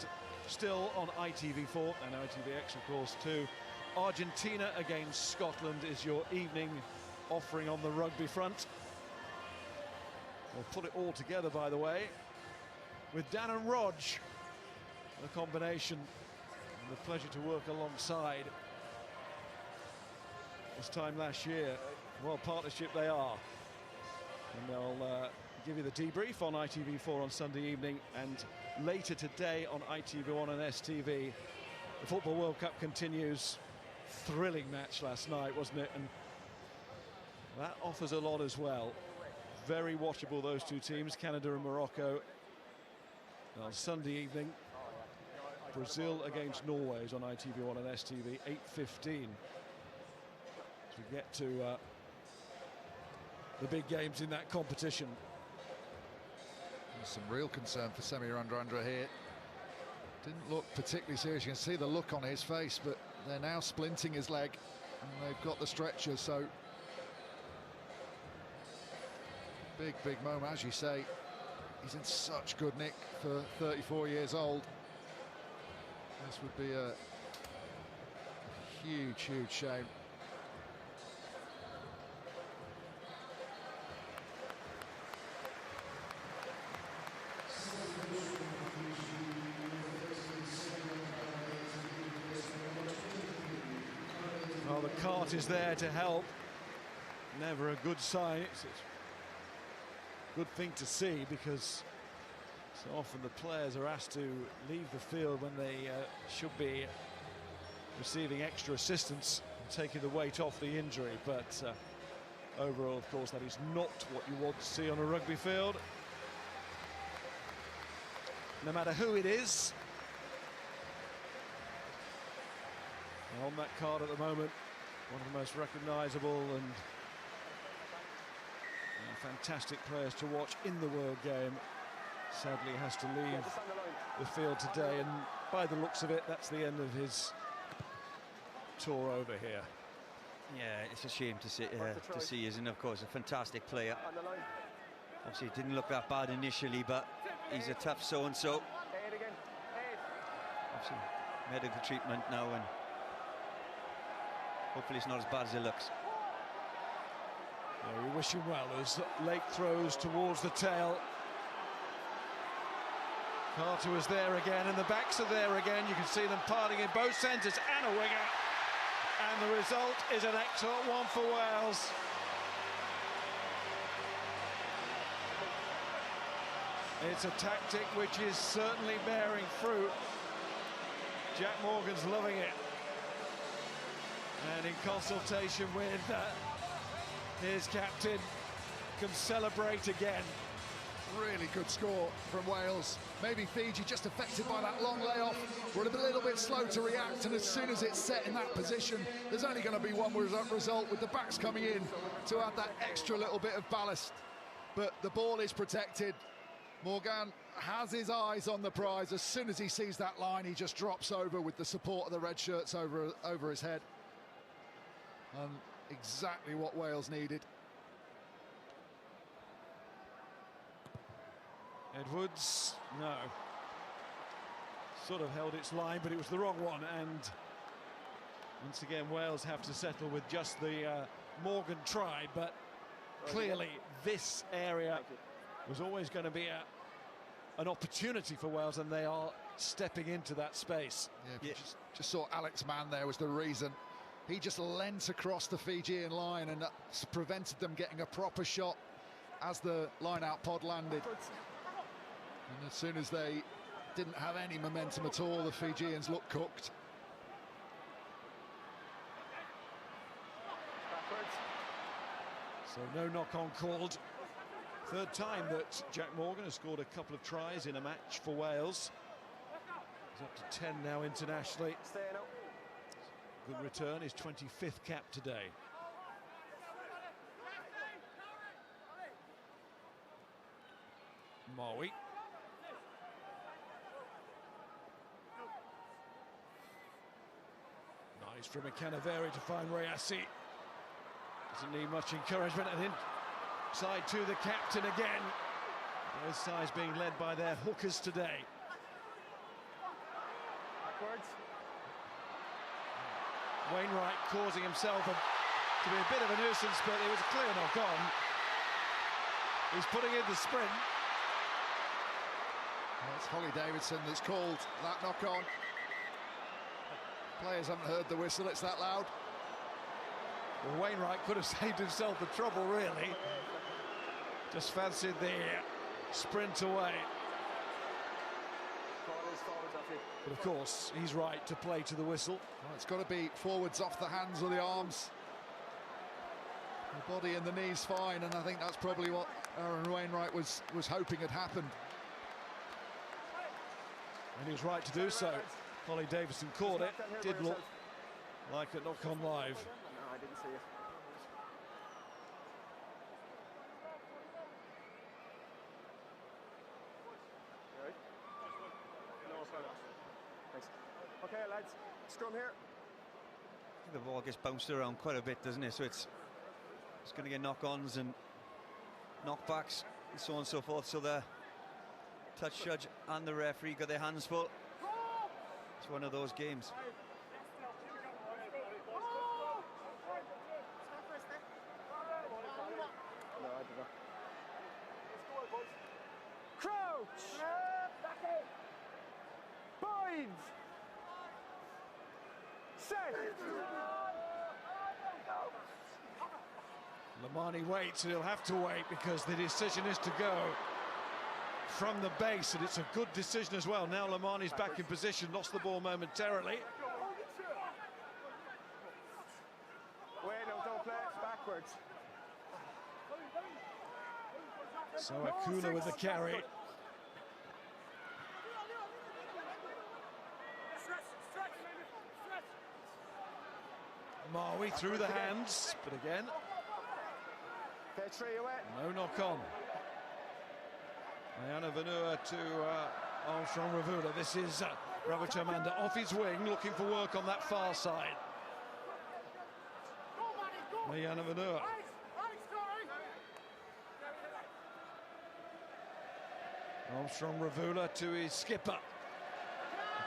still on ITV4 and ITVX, of course, too. Argentina against Scotland is your evening offering on the rugby front. We'll put it all together, by the way, with Dan and Rog, the combination, and the pleasure to work alongside this time last year. Well, partnership they are. And they'll give you the debrief on ITV4 on Sunday evening, and later today on ITV1 and STV. The Football World Cup continues. Thrilling match last night, wasn't it? And that offers a lot as well. Very watchable, those two teams, Canada and Morocco. On Sunday evening, Brazil against Norway is on ITV1 and STV, 8:15. As we get to the big games in that competition. There's some real concern for Semi Radradra here. Didn't look particularly serious. You can see the look on his face, but they're now splinting his leg, and they've got the stretcher, so big moment, as you say. He's in such good nick for 34 years old. This would be a huge shame. Well, the cart is there to help. Never a good sign. It's a good thing to see, because so often the players are asked to leave the field when they should be receiving extra assistance and taking the weight off the injury. But overall, of course, that is not what you want to see on a rugby field, no matter who it is. And on that card at the moment, one of the most recognisable and fantastic players to watch in the world game, sadly has to leave the field today, and by the looks of it, that's the end of his tour over here. Yeah, it's a shame to see, isn't it? Of course, a fantastic player. Obviously, it didn't look that bad initially, but he's a tough so-and-so. Obviously, medical treatment now, and hopefully it's not as bad as it looks. Yeah, we wish him well as Lake throws towards the tail. Carter was there again, and the backs are there again. You can see them parting in both centres, and a winger. And the result is an excellent one for Wales. It's a tactic which is certainly bearing fruit. Jack Morgan's loving it. And in consultation with his captain, can celebrate again. Really good score from Wales. Maybe Fiji just affected by that long layoff. We're a little bit slow to react, and as soon as it's set in that position, there's only going to be one result, with the backs coming in to add that extra little bit of ballast. But the ball is protected. Morgan has his eyes on the prize. As soon as he sees that line, he just drops over with the support of the red shirts over his head. And exactly what Wales needed. Edwards, no. Sort of held its line, but it was the wrong one, and once again Wales have to settle with just the Morgan try, but clearly this area was always going to be an opportunity for Wales, and they are stepping into that space. Yeah, just saw Alex Mann there was the reason. He just leant across the Fijian line, and that's prevented them getting a proper shot as the line-out pod landed. And as soon as they didn't have any momentum at all, the Fijians looked cooked. So no knock-on called. Third time that Jack Morgan has scored a couple of tries in a match for Wales. He's up to 10 now internationally. Good return, his 25th cap today. Maui. It's from Canaveri to find Rayassi. Doesn't need much encouragement, and inside to the captain again. Both sides being led by their hookers today. Backwards. Wainwright causing himself to be a bit of a nuisance, but it was a clear knock on. He's putting in the sprint. Well, it's Holly Davidson that's called that knock on. Players haven't heard the whistle, it's that loud. Well, Wainwright could have saved himself the trouble, really. Just fancied the sprint away. But of course, he's right to play to the whistle. Well, it's got to be forwards off the hands or the arms. The body and the knees fine, and I think that's probably what Aaron Wainwright was hoping had happened. And he was right to do so. Holly Davidson caught it. Did look like a knock-on live. No, I didn't see it. Thanks. Okay, lads, scrum here. The ball gets bounced around quite a bit, doesn't it? So it's going to get knock-ons and knockbacks and so on and so forth. So the touch judge and the referee got their hands full. It's one of those games. No, I don't know. Crouch! Bind! Set! Lamani waits, and he'll have to wait because the decision is to go from the base, and it's a good decision as well. Now Lamani's back in position, lost the ball momentarily. Wait, no, don't play it backwards. So Akuna with the carry. Maui through the hands, but again, no knock on. Ayana Vanua to Armstrong Ravula. This is Ravichamanda off his wing, looking for work on that far side. Ayana Vanua. Armstrong Ravula to his skipper.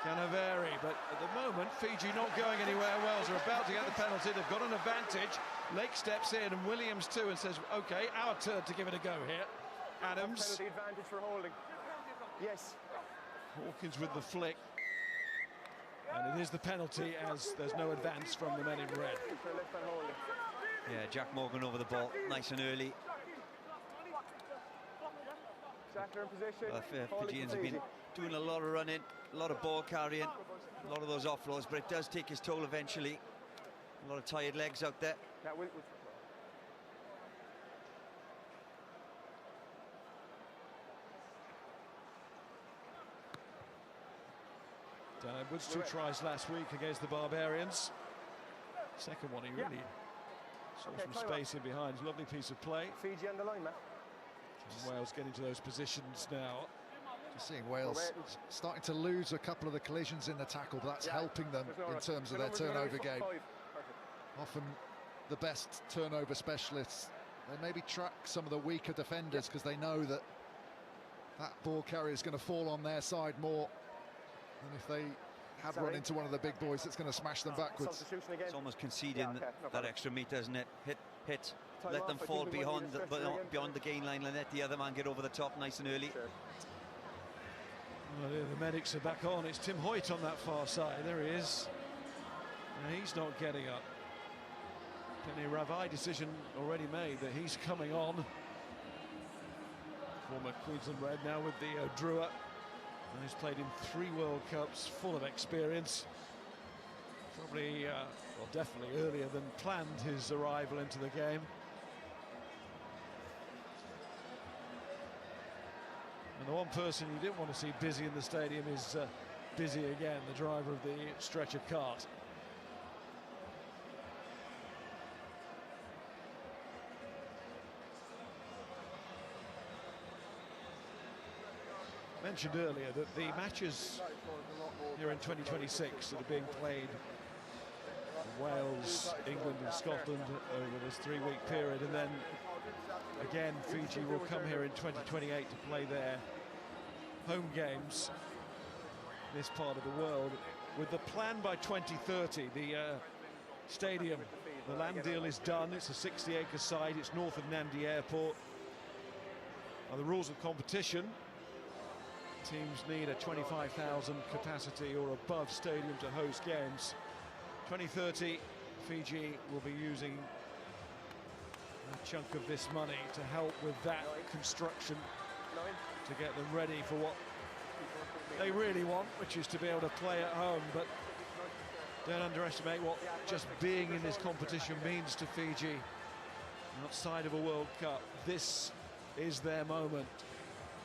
Canaveri, but at the moment Fiji not going anywhere. Wales are about to get the penalty. They've got an advantage. Lake steps in and Williams too and says, okay, our turn to give it a go here. Adams. Penalty advantage for holding. Yes. Hawkins with the flick. And it is the penalty as there's no advance from the men in red. Yeah, Jack Morgan over the ball, nice and early. Jackler in position. Fijians have been doing a lot of running, a lot of ball carrying, a lot of those offloads, but it does take its toll eventually. A lot of tired legs out there. Yeah, Dan Edwards, 2 tries last week against the Barbarians. Second one, he really saw some space in behind. Lovely piece of play. Fiji on the line, man. Wales getting to those positions now. Just seeing Wales starting to lose a couple of the collisions in the tackle, but that's helping them in terms of their turnover game. Often the best turnover specialists, they maybe track some of the weaker defenders because they know that ball carrier is going to fall on their side more than if they had run into one of the big boys that's going to smash them backwards. It's almost conceding that extra metre, isn't it? Hit. Let them fall beyond the gain line and let the other man get over the top nice and early. Well, the medics are back on. It's Tim Hoyt on that far side. There he is. And he's not getting up. Penny Ravai decision already made that he's coming on. Former Queensland Red now with the Drua. And he's played in 3 World Cups, full of experience. Probably, well, definitely earlier than planned his arrival into the game. And the one person you didn't want to see busy in the stadium is busy again, the driver of the stretcher cart. Mentioned earlier that the matches here in 2026 that are being played Wales, England and Scotland over this 3-week period, and then again Fiji will come here in 2028 to play their home games this part of the world, with the plan by 2030 the stadium, the land deal is done. It's a 60-acre site, it's north of Nandi Airport. Now, the rules of competition, teams need a 25,000 capacity or above stadium to host games. 2030, Fiji will be using a chunk of this money to help with that construction, to get them ready for what they really want, which is to be able to play at home. But don't underestimate what just being in this competition means to Fiji outside of a World Cup. This is their moment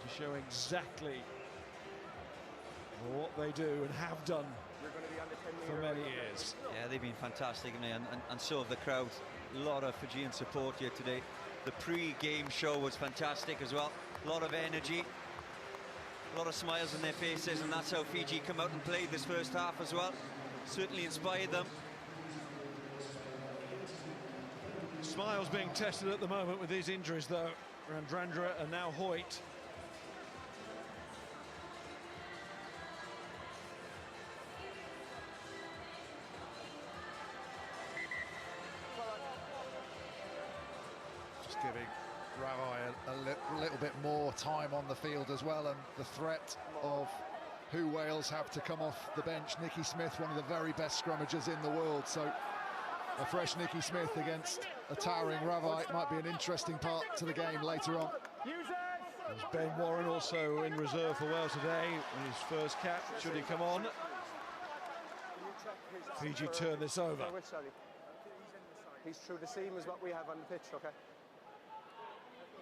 to show exactly what they do and have done for many years. Yeah, they've been fantastic, and so have the crowd. A lot of Fijian support here today. The pre-game show was fantastic as well. A lot of energy, a lot of smiles on their faces, and that's how Fiji come out and played this first half as well. Certainly inspired them. Smiles being tested at the moment with these injuries, though. Randrandra and now Hoyt. Just giving Ravi a little bit more time on the field as well, and the threat of who Wales have to come off the bench. Nicky Smith, one of the very best scrummagers in the world, so a fresh Nicky Smith against a towering Ravi might be an interesting part to the game later on. There's Ben Warren also in reserve for Wales today, in his first cap, should he come on. Fiji turn this over. He's through the seam is what we have on the pitch, okay?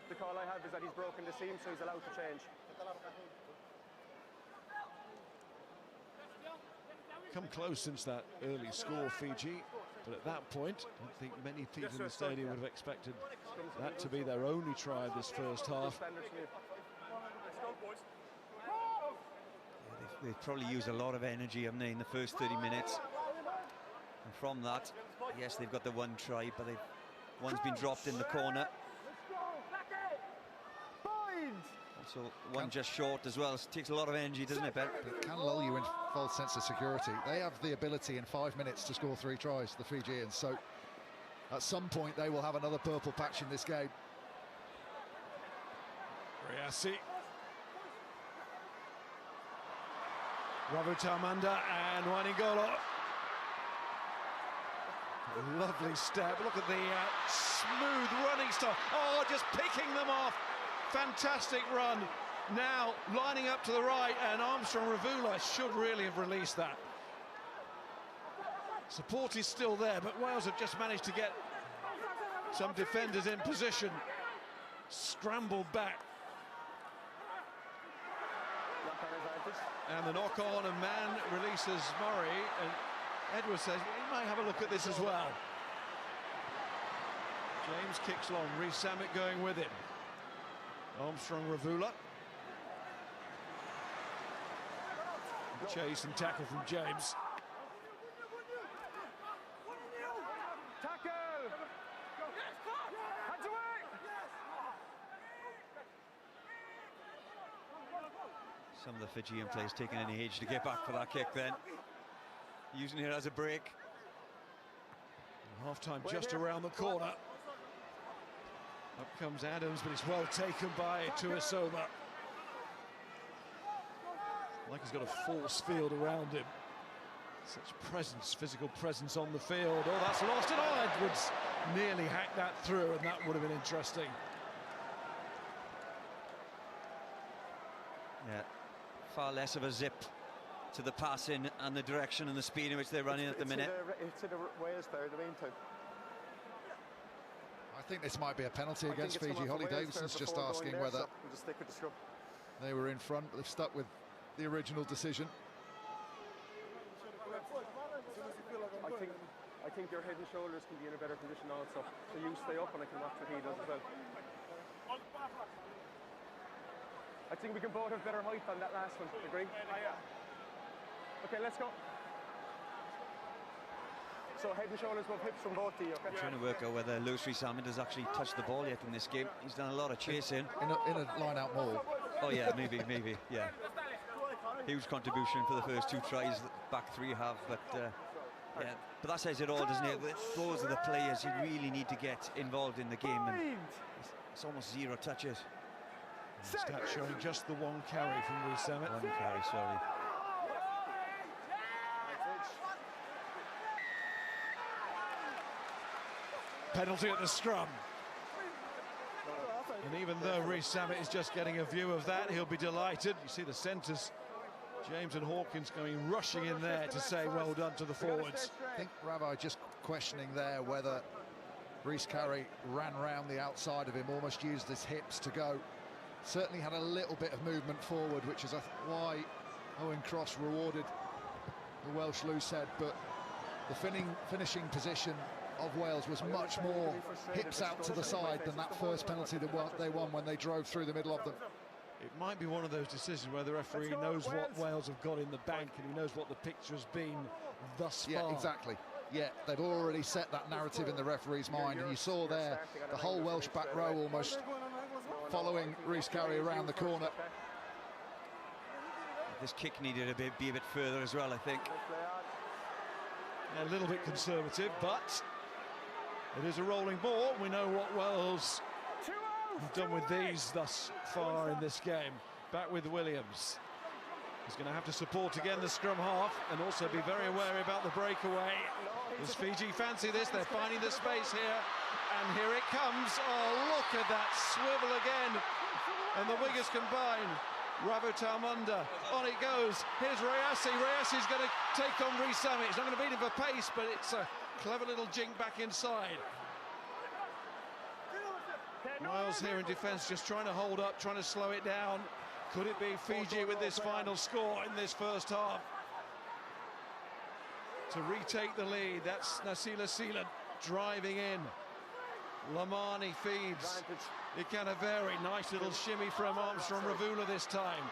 The call I have is that he's broken the seam, so he's allowed to change. Come close since that early score, Fiji, but at that point, I don't think many people in the stadium would have expected that to be their only try of this first half. Yeah, they've probably used a lot of energy, haven't they, in the first 30 minutes. And from that, yes, they've got the one try, but one's been dropped in the corner. Also, one just short as well. It takes a lot of energy, doesn't it, Ben? It can lull you in false sense of security. They have the ability in 5 minutes to score 3 tries, the Fijians, so at some point they will have another purple patch in this game. Riasi. Ravutamanda and Waningolo. Lovely step. Look at the smooth running style. Oh, just picking them off. Fantastic run. Now lining up to the right, and Armstrong Ravula should really have released that. Support is still there, but Wales have just managed to get some defenders in position. Scrambled back. And the knock on, and man releases Murray, and Edwards says he might have a look at this as well. James kicks long, Reece Samet going with him. Armstrong Ravula. Chase and tackle from James. Tackle! Hands away! Some of the Fijian players taking any age to get back for that kick then. Using it as a break. Half-time just around the corner. Up comes Adams, but it's well taken by Tuisoma. Like he's got a force field around him. Such presence, physical presence on the field. Oh, that's lost, and Edwards nearly hacked that through, and that would have been interesting. Yeah, far less of a zip to the passing and the direction and the speed in which they're running at the minute. It's in the Wales there in the meantime. I think this might be a penalty against Fiji. Holly Davison's just asking whether they were in front, but they've stuck with the original decision. I think your head and shoulders can be in a better position also. So you stay up, and I can watch what he does as well. I think we can both have better height on that last one. Agree? Okay, let's go. So head and shoulders above hips from both of you, okay? Trying to work out whether Lewis Rhys-Hammond has actually touched the ball yet in this game. He's done a lot of chasing. In a line-out maul. Oh yeah, maybe, yeah. Huge contribution for the first 2 tries that back 3 have, but yeah. But that says it all, doesn't it? Those are the players you really need to get involved in the game, and it's almost 0 touches. Stats showing just the 1 carry from Rhys-Hammond. 1 carry, sorry. Penalty at the scrum. And even though Rhys-Hammond is just getting a view of that, he'll be delighted. You see the centres, James and Hawkins rushing in there to say well done to the forwards. I think Rabbi just questioning there whether Rhys Carey ran round the outside of him, almost used his hips to go. Certainly had a little bit of movement forward, which is why Owen Cross rewarded the Welsh loose head, but the finishing position of Wales was much more hips out to the side than that first penalty that they won when they drove through the middle of them. It might be one of those decisions where the referee knows what Wales have got in the bank and he knows what the picture has been thus far. Yeah, exactly. Yeah, they've already set that narrative in the referee's mind, and you saw there the whole Welsh back row almost following Rhys Carey around the corner. This kick needed to be a bit further as well, I think. A little bit conservative, but it is a rolling ball. We know what Wales have done with these thus far in this game. Back with Williams. He's going to have to support again the scrum half and also be very wary about the breakaway. Does Fiji fancy this? They're finding the space here, and here it comes. Oh, look at that swivel again, and the wingers combine. Ravo Talmunda, on it goes. Here's Rayassi. Rayassi's going to take on Rhys-Hammond. He's not going to beat him for pace, but it's a clever little jink back inside. Wales here in defence, just trying to hold up, trying to slow it down. Could it be Fiji with this final score in this first half to retake the lead? That's Nasila Seelan driving in. Lamani feeds. Ikanaveri, nice little shimmy from Armstrong Ravula this time.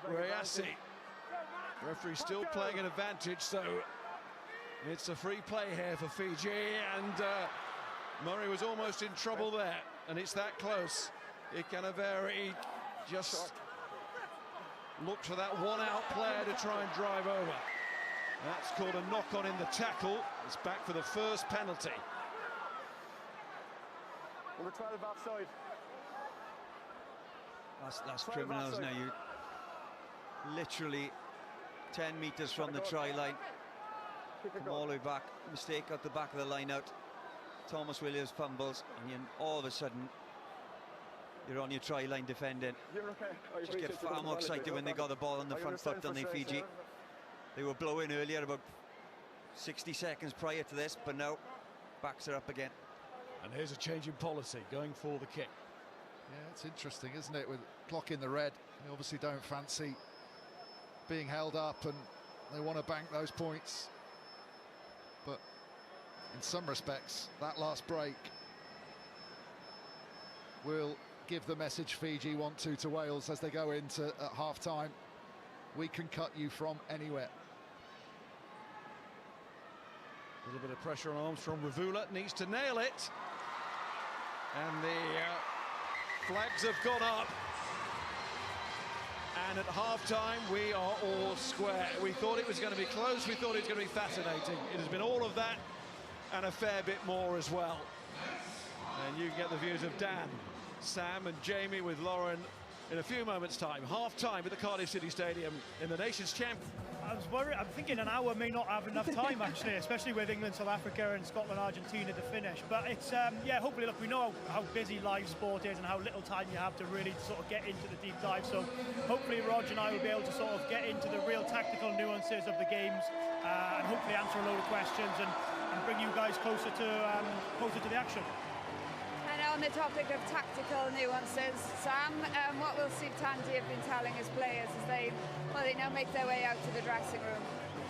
Rayassi. Referee still playing an advantage, so it's a free play here for Fiji, and Murray was almost in trouble there, and it's that close. Ikanaveri just looked for that one-out player to try and drive over. That's called a knock-on in the tackle. It's back for the first penalty. Number 12 offside. That's criminals now. You literally 10 metres from the try line. Come all the way back. Mistake at the back of the line out. Thomas Williams fumbles, and all of a sudden you're on your try line defending. Just get far more excited when they got the ball on the front foot, don't they, Fiji? They were blowing earlier, about 60 seconds prior to this, but now backs are up again. And here's a change in policy, going for the kick. Yeah, it's interesting, isn't it? With clock in the red, they obviously don't fancy being held up, and they want to bank those points. But in some respects, that last break will give the message Fiji want to Wales as they go into at half-time. We can cut you from anywhere. A little bit of pressure on Armstrong. Ravula needs to nail it. And the flags have gone up. And at half-time, we are all square. We thought it was going to be close. We thought it was going to be fascinating. It has been all of that and a fair bit more as well. And you can get the views of Dan, Sam and Jamie with Lauren in a few moments' time. Half-time at the Cardiff City Stadium in the Nations Championship. I was worried. I'm thinking an hour may not have enough time, actually, especially with England, South Africa and Scotland, Argentina to finish. But it's, yeah, hopefully, look, we know how busy live sport is and how little time you have to really sort of get into the deep dive. So hopefully Rog and I will be able to sort of get into the real tactical nuances of the games and hopefully answer a load of questions and bring you guys closer to the action. And on the topic of tactical nuances, Sam, what will Steve Tandy have been telling his players as they now make their way out to the dressing room?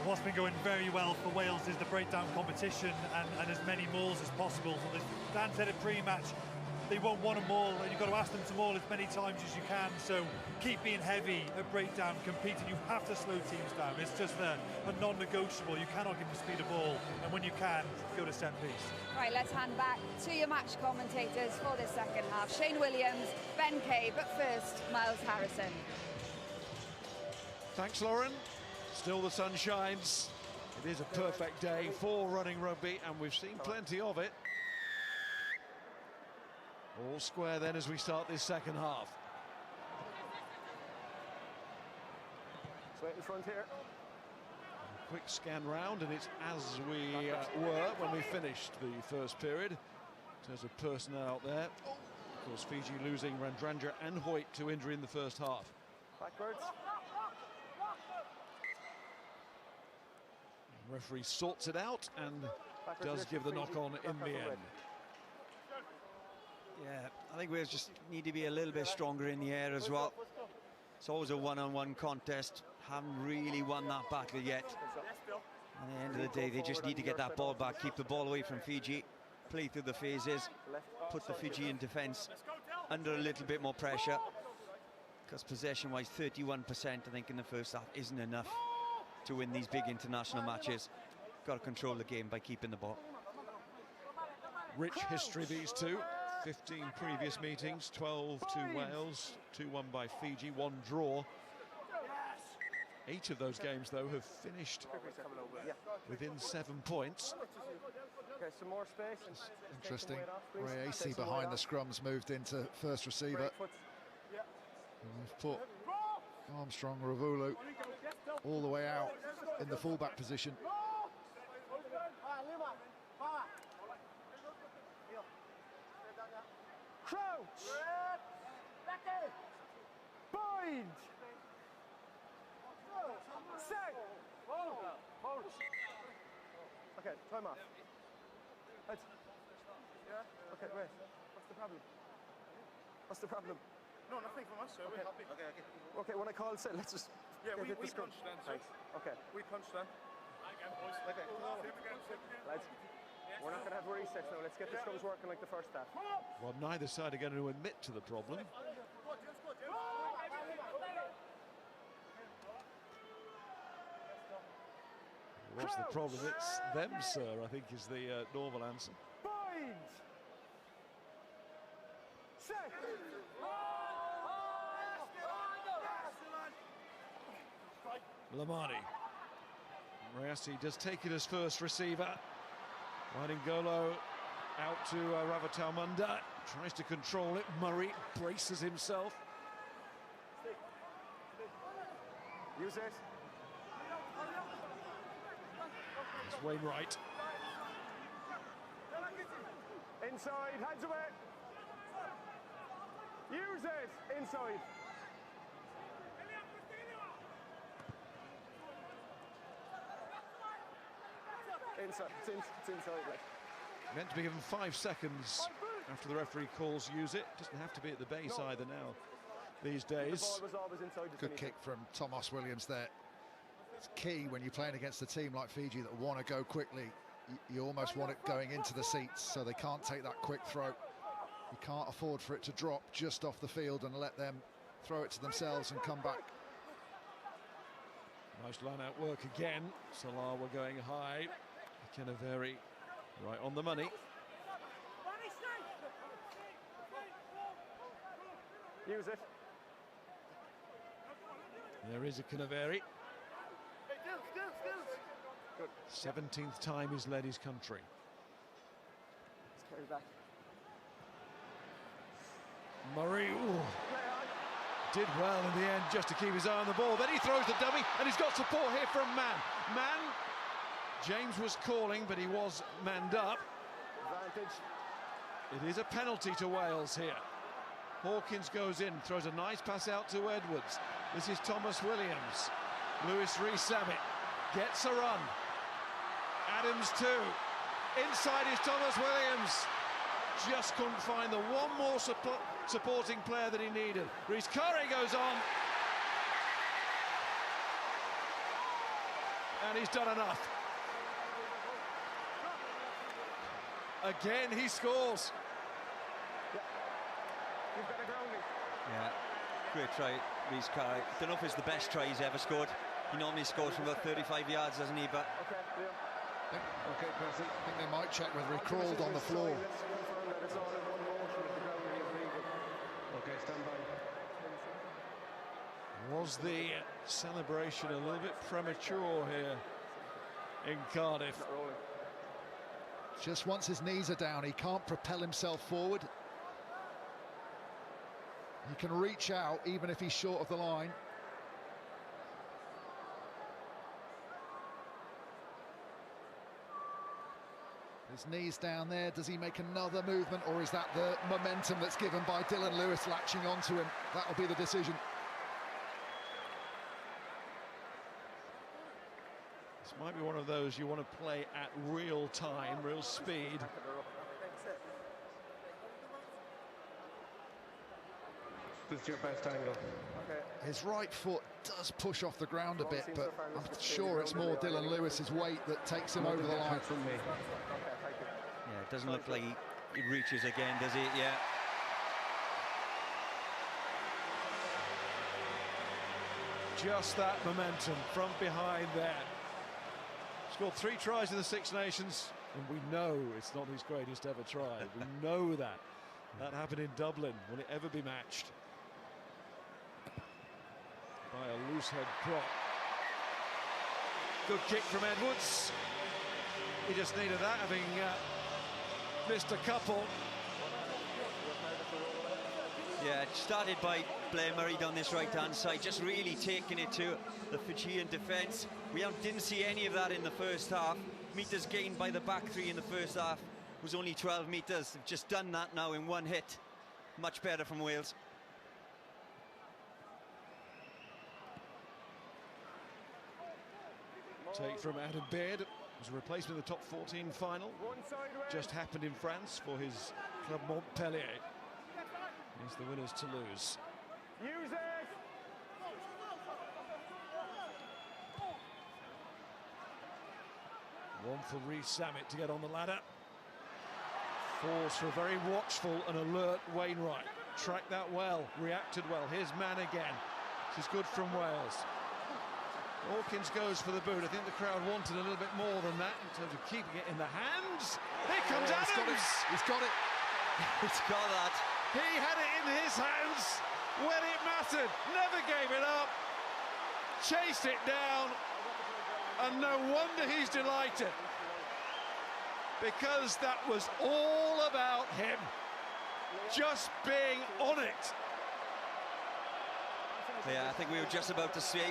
What's been going very well for Wales is the breakdown competition and as many mauls as possible. So Dan said it pre-match, they won't want to maul, and you've got to ask them to maul as many times as you can. So keep being heavy at breakdown, competing. You have to slow teams down. It's just a non-negotiable. You cannot give them speed of ball, and when you can, go to set piece. Right, let's hand back to your match commentators for this second half. Shane Williams, Ben Kay, but first, Miles Harrison. Thanks, Lauren. Still the sun shines. It is a perfect day for running rugby, and we've seen plenty of it. All square then as we start this second half. Straight in front here. A quick scan round, and it's as we were when we finished the first period. In terms of personnel out there. Of course, Fiji losing Randrandra and Hoyt to injury in the first half. Backwards. The referee sorts it out and does give the knock-on in the end. Yeah, I think we just need to be a little bit stronger in the air as well. It's always a one-on-one contest. Haven't really won that battle yet. At the end of the day, they just need to get that ball back, keep the ball away from Fiji, play through the phases, put the Fijian defence under a little bit more pressure. Because possession-wise, 31%, I think, in the first half isn't enough to win these big international matches. Got to control the game by keeping the ball. Rich history, these two. 15 previous meetings, 12 to Wales, 2-1 by Fiji, 1 draw. 8 of those games, though, have finished within 7 points. Okay, some more space. Interesting. Ray AC behind the scrums moved into first receiver. And we've put Armstrong Ravulu all the way out in the fullback position. Crouch! Bind! Set! Okay, time off. Head. Yeah? Okay, wait. What's the problem? What's the problem? No, nothing from us, sir. Okay. We're happy. Okay, when I call set, let's just... Yeah, we hit the scrum. punched then, sir. Thanks. Okay. We punched then. Okay, lads, we're not going to have resets now. Let's get the scrums working like the first half. Well, neither side are going to admit to the problem. What's the problem? It's them, sir, I think is the normal answer. Bind! Set! Lamani. Rayasi does take it as first receiver. Ngolo out to Ravatal Munda. Tries to control it. Murray braces himself. Use it. It's Wainwright. Inside, hands away. Use it. Inside. Inside. It's inside. Like. Meant to be given 5 seconds after the referee calls use it. Doesn't have to be at the base either now these days. The ball was always inside. Good kick from Thomas Williams there. It's key when you're playing against a team like Fiji that want to go quickly. You almost want it going into the seats, so they can't take that quick throw. You can't afford for it to drop just off the field and let them throw it to themselves and come back. Nice line-out work again. Salah were going high. Kenaveri right on the money. Use it. There is a Kenaveri. Good. 17th time he's led his country. Let's carry back. Murray did well in the end just to keep his eye on the ball. Then he throws the dummy, and he's got support here from Mann. Mann, James was calling, but he was manned up. Advantage. It is a penalty to Wales here. Hawkins goes in, throws a nice pass out to Edwards. This is Thomas Williams. Lewis Rees-Sammet gets a run. Adams too. Inside is Thomas Williams. Just couldn't find the one more supporting player that he needed. Reece Curry goes on. And he's done enough. Again, he scores. You've got a grounding. Yeah, great try, Reece Carey. Don't know if it's the best try he's ever scored. He normally scores from about 35 yards, doesn't he? But okay, yeah. Okay, Percy. I think they might check whether he crawled on the floor. Let's confirm that it's all in one motion. The grounding is legal. Okay, stand by. Was the celebration a little bit premature here in Cardiff? Just once his knees are down, he can't propel himself forward. He can reach out even if he's short of the line. His knees down there, does he make another movement, or is that the momentum that's given by Dylan Lewis latching onto him? That'll be the decision. This might be one of those you want to play at real time, real speed. This is your best angle. His right foot does push off the ground a bit, but I'm sure it's more Dylan Lewis's weight that takes him over the line. yeah, it doesn't look like he reaches again, does it? Yeah. Just that momentum from behind there. Scored 3 tries in the Six Nations, and we know it's not his greatest ever try. We know that. That happened in Dublin. Will it ever be matched by a loose head prop? Good kick from Edwards. He just needed that, having missed a couple. Yeah, it started by Blair Murray down this right-hand side, just really taking it to the Fijian defence. We didn't see any of that in the first half. Metres gained by the back three in the first half was only 12 metres. They've just done that now in one hit. Much better from Wales. Take from Adam Baird. It was a replacement in the top 14 final. Just happened in France for his club Montpellier. Here's the winners to lose. Use it! One for Reece Samet to get on the ladder. Force for a very watchful and alert Wainwright. Tracked that well, reacted well. Here's Mann again. This is good from Wales. Hawkins goes for the boot. I think the crowd wanted a little bit more than that in terms of keeping it in the hands. Here comes Adams! He's got it. He's got that. He had it in his hands when it mattered. Never gave it up. Chased it down. And no wonder he's delighted. Because that was all about him. Just being on it. Yeah, I think we were just about to see.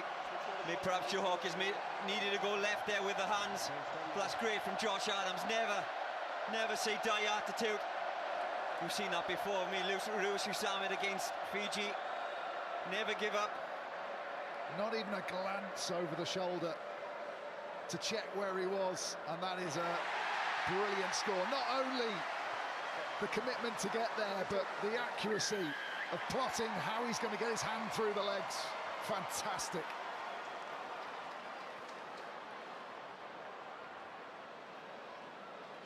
Maybe perhaps Joe Hawkins needed to go left there with the hands. But that's great from Josh Adams. Never say die attitude. We've seen that before. I mean, Lewis Samet against Fiji. Never give up. Not even a glance over the shoulder to check where he was, and that is a brilliant score. Not only the commitment to get there, but the accuracy of plotting how he's going to get his hand through the legs. Fantastic.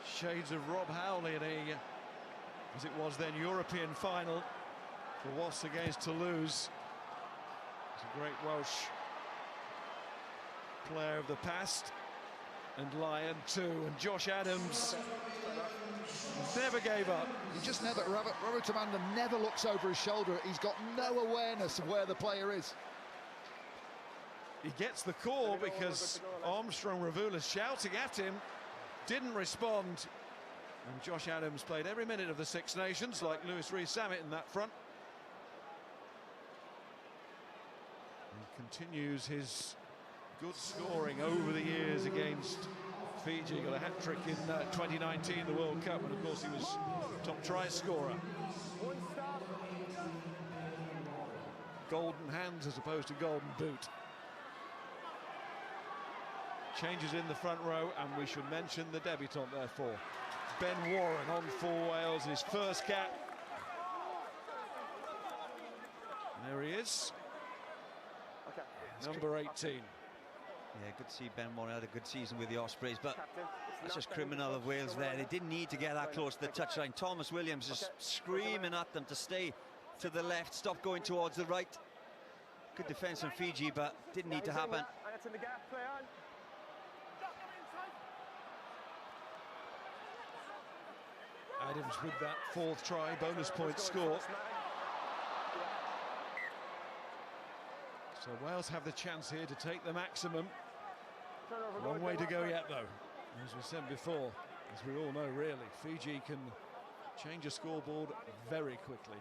Shades of Rob Howley in a, as it was then, European final for Wasps against Toulouse. It's a great Welsh player of the past, and Lyon too, and Josh Adams never gave up. He just never, Robert Amanda never looks over his shoulder. He's got no awareness of where the player is. He gets the call because Armstrong Ravula's shouting at him, didn't respond, and Josh Adams played every minute of the Six Nations like Lewis Reece Samet in that front. And continues his good scoring over the years against Fiji. Got a hat-trick in 2019, the World Cup, and of course he was top try scorer. Golden hands as opposed to golden boot. Changes in the front row, and we should mention the debutant therefore. Ben Warren on for Wales, his first cap. There he is. Number 18. Yeah, good to see Ben Warren had a good season with the Ospreys, but that's just criminal of Wales there. They didn't need to get that close to the touchline. Thomas Williams is screaming at them to stay to the left, stopped going towards the right. Good defence from Fiji, but didn't need to happen. And it's in the gap, play on. Adams with that fourth try, bonus point score. So Wales have the chance here to take the maximum. Long way to go yet, though. As we said before, as we all know, really, Fiji can change a scoreboard very quickly.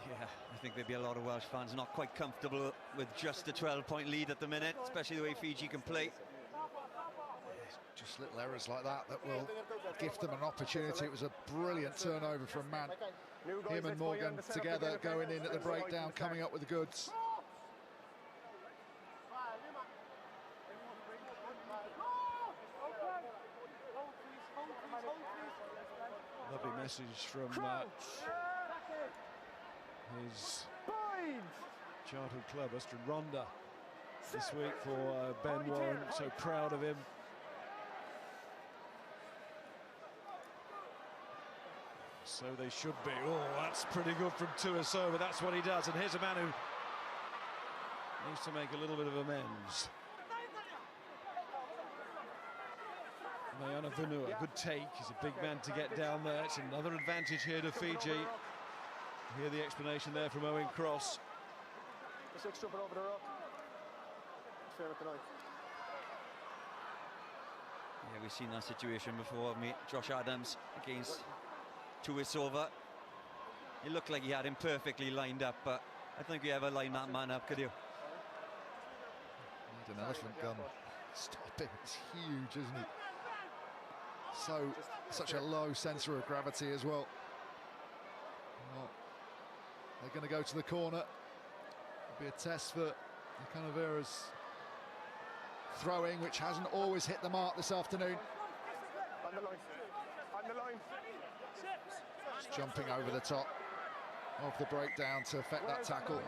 Yeah, I think there'd be a lot of Welsh fans not quite comfortable with just a 12-point lead at the minute, especially the way Fiji can play. Just little errors like that will give them an opportunity. It was a brilliant turnover from Mann. Him and Morgan together going in at the breakdown, coming up with the goods. Lovely message from his childhood club, Aston Ronda, this week for Ben Warren. So proud of him. So they should be. Oh, that's pretty good from Tuiso, but that's what he does. And here's a man who needs to make a little bit of amends. Mayana Vanua, good take. He's a big man to get down there. It's another advantage here to Fiji. Hear the explanation there from Owen Cross. Just extra over the rock. Fair with the knife. Yeah, we've seen that situation before. Josh Adams against Tuisova. It looked like he had him perfectly lined up, but I think you ever line that man up, could you? Need an elephant gun. Stop him. It's huge, isn't it? Such a low centre of gravity as well. They're going to go to the corner. It'll be a test for Canavera's throwing, which hasn't always hit the mark this afternoon. On the line. On the line. Just jumping over the top of the breakdown to affect that tackle.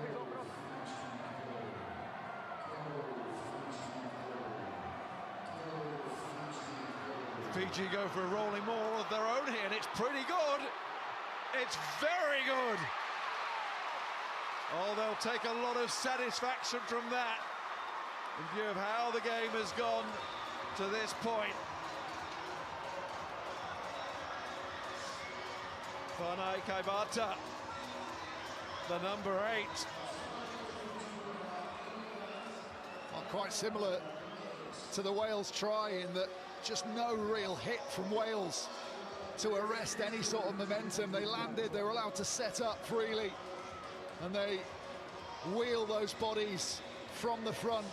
Fiji go for a rolling maul of their own here, and it's pretty good. It's very good. Oh, they'll take a lot of satisfaction from that in view of how the game has gone to this point. Fanai Kaibata, the number 8. Well, quite similar to the Wales try in that just no real hit from Wales to arrest any sort of momentum. They landed, they were allowed to set up freely, and they wheel those bodies from the front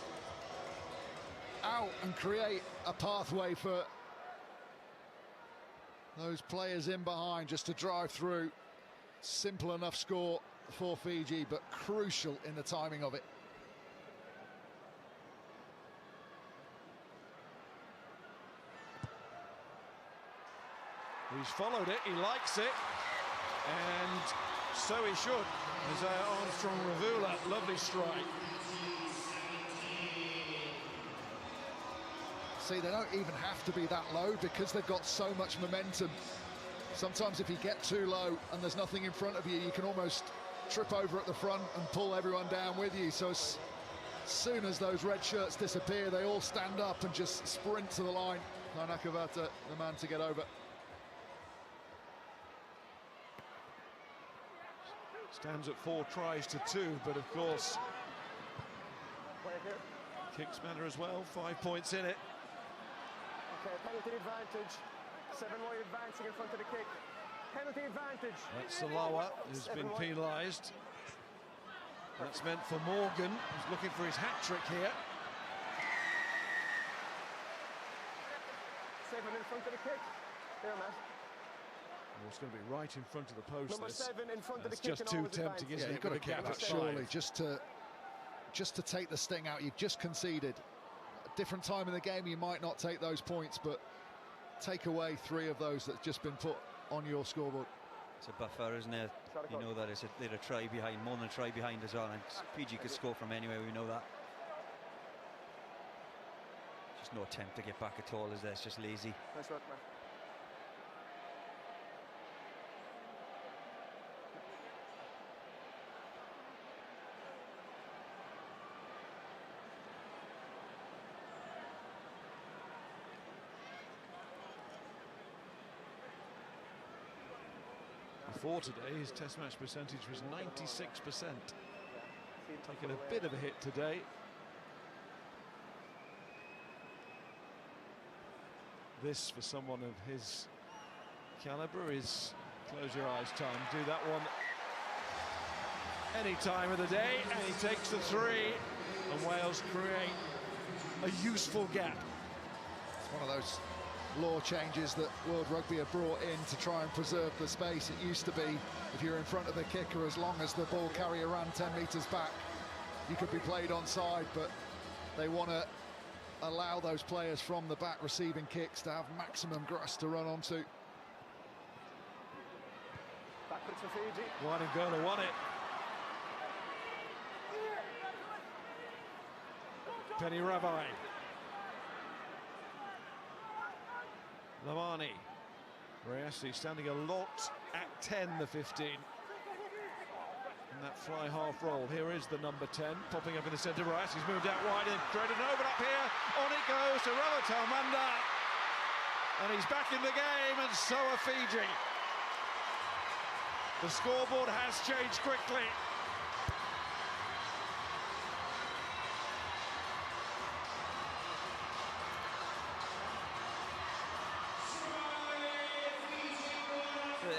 out and create a pathway for those players in behind just to drive through. Simple enough score for Fiji, but crucial in the timing of it. He's followed it, he likes it, and so he should. Isaiah Armstrong-Ravula, lovely strike. See, they don't even have to be that low because they've got so much momentum. Sometimes if you get too low and there's nothing in front of you, you can almost trip over at the front and pull everyone down with you. So as soon as those red shirts disappear, they all stand up and just sprint to the line. Nakavata, the man to get over. Stands at 4 tries to 2, but of course, kicks matter as well. 5 points in it. Okay, penalty advantage. 7 wide advancing in front of the kick. Penalty advantage. That's Salawa, who's been penalised. That's meant for Morgan, who's looking for his hat-trick here. 7 in front of the kick. There, Matt. Oh, it's going to be right in front of the post. Number 7 in front of the kick. It's just too tempting, isn't it? You've got to get that surely, just to take the sting out. You've just conceded. A different time in the game, you might not take those points, but take away 3 of those that's just been put on your scoreboard. It's a buffer, isn't it? You know that they're a try behind, more than a try behind as well, and Fiji could score from anywhere, we know that. Just no attempt to get back at all, is there? It's just lazy. Nice work, man. before today, his test match percentage was 96%. Taking a bit of a hit today. This, for someone of his calibre, is close your eyes time. Do that one any time of the day, and he takes the 3, and Wales create a useful gap. It's one of those law changes that World Rugby have brought in to try and preserve the space. It used to be, if you're in front of the kicker, as long as the ball carrier ran 10 metres back, you could be played onside, but they want to allow those players from the back receiving kicks to have maximum grass to run onto. Backwards for Fiji. One and Gola won it. Penny Rabai. Lamani. Rayassi standing a lot at 10, the 15. And that fly half roll. Here is the number 10, popping up in the centre. Rayassi's moved out wide and created an open up here. On it goes to Rawatalmanda. And he's back in the game, and so are Fiji. The scoreboard has changed quickly.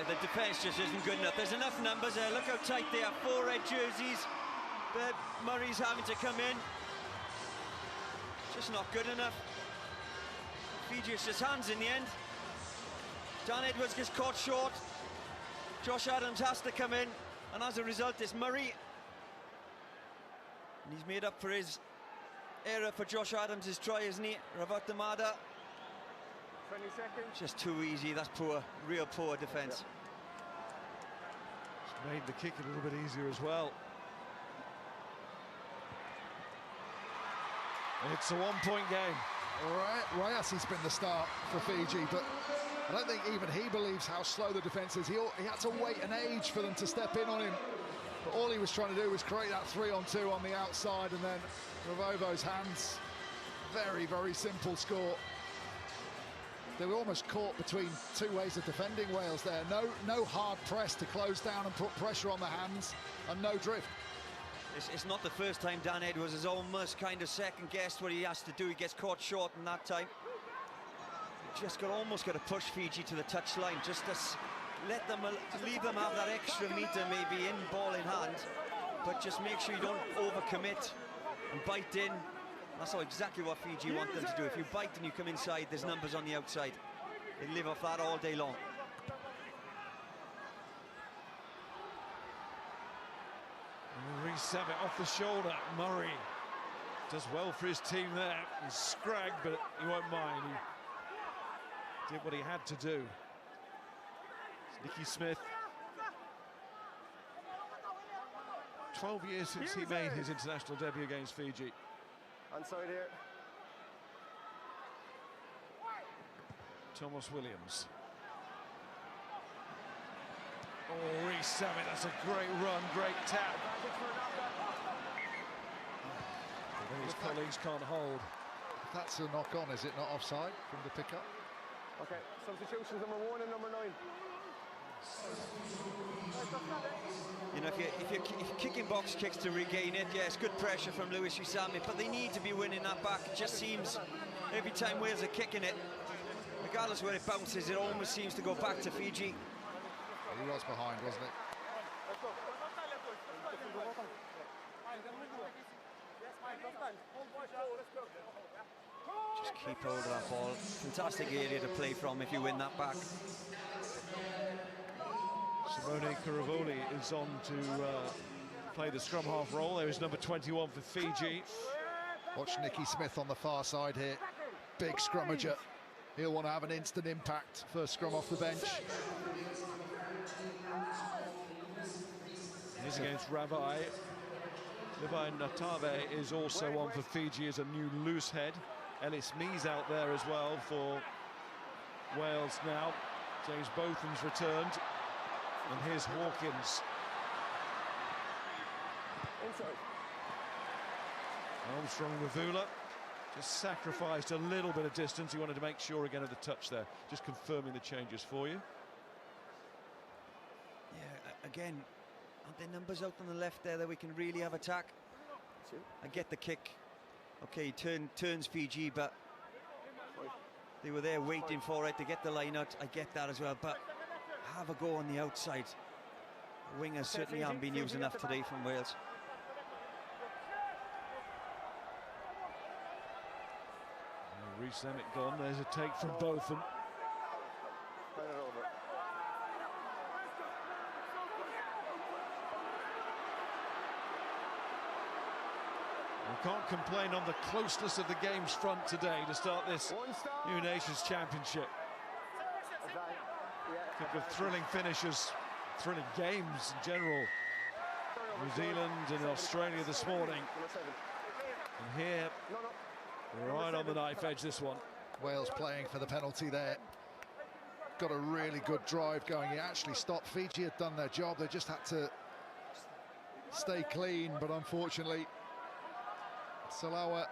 The defence just isn't good enough. There's enough numbers there. Look how tight they are. 4 red jerseys. But Murray's having to come in. Just not good enough. Fiji, it's just hands in the end. Dan Edwards gets caught short. Josh Adams has to come in. And as a result, it's Murray. And he's made up for his error for Josh Adams' try, isn't he? Rawatalmanda. 20 seconds. Just too easy. That's poor. Real poor defence. It's made the kick a little bit easier as well. It's a 1-point game. Rayassi's been the start for Fiji, but I don't think even he believes how slow the defence is. He had to wait an age for them to step in on him. But all he was trying to do was create that 3-on-2 on the outside, and then Ravovo's hands. Very, very simple score. They were almost caught between 2 ways of defending Wales there. No hard press to close down and put pressure on the hands, and no drift. It's not the first time Dan Edwards has almost kind of second-guessed what he has to do. He gets caught short in that time. Just almost got to push Fiji to the touchline, just to leave them have that extra metre maybe in ball in hand, but just make sure you don't overcommit and bite in. That's exactly what Fiji want them to do. If you bite and you come inside, there's numbers on the outside. They live off that all day long. Reset it off the shoulder. Murray does well for his team there. He's scragged, but he won't mind. He did what he had to do. It's Nicky Smith. 12 years since he made his international debut against Fiji. Onside here. Thomas Williams. Oh, Reece Sammet, that's a great run, great tap. His colleagues can't hold. If that's a knock-on, is it not offside from the pickup? Okay, substitutions number 1 and number 9. You know, if you're kicking box kicks to regain it, yes, good pressure from Lewis Usami, but they need to be winning that back. It just seems every time Wales are kicking it, regardless where it bounces, it almost seems to go back to Fiji. He was behind, wasn't it? Just keep hold of that ball. Fantastic area to play from if you win that back. Simone Kuravoli is on to play the scrum half role. There is number 21 for Fiji. Watch Nicky Smith on the far side here. Big scrummager. He'll want to have an instant impact. First scrum off the bench. He's against Ravai. Levi Natave is also on for Fiji as a new loose head. Ellis Mees out there as well for Wales now. James Botham's returned. And here's Hawkins. Inside. Armstrong Ravula just sacrificed a little bit of distance. He wanted to make sure again of the touch there. Just confirming the changes for you. Yeah, again, aren't there numbers out on the left there that we can really have attack? I get the kick. Okay, turns Fiji, but they were there waiting for it to get the line out. I get that as well, but have a go on the outside. The wingers certainly haven't been used enough today from Wales. Reece Emmett gone. There's a take from both of them. You can't complain on the closeness of the game's front today to start this New Nations Championship. A couple of thrilling finishes, thrilling games in general. New Zealand and Australia this morning. And here, right on the knife edge, this one. Wales playing for the penalty there. Got a really good drive going. He actually stopped. Fiji had done their job. They just had to stay clean, but unfortunately, Salawa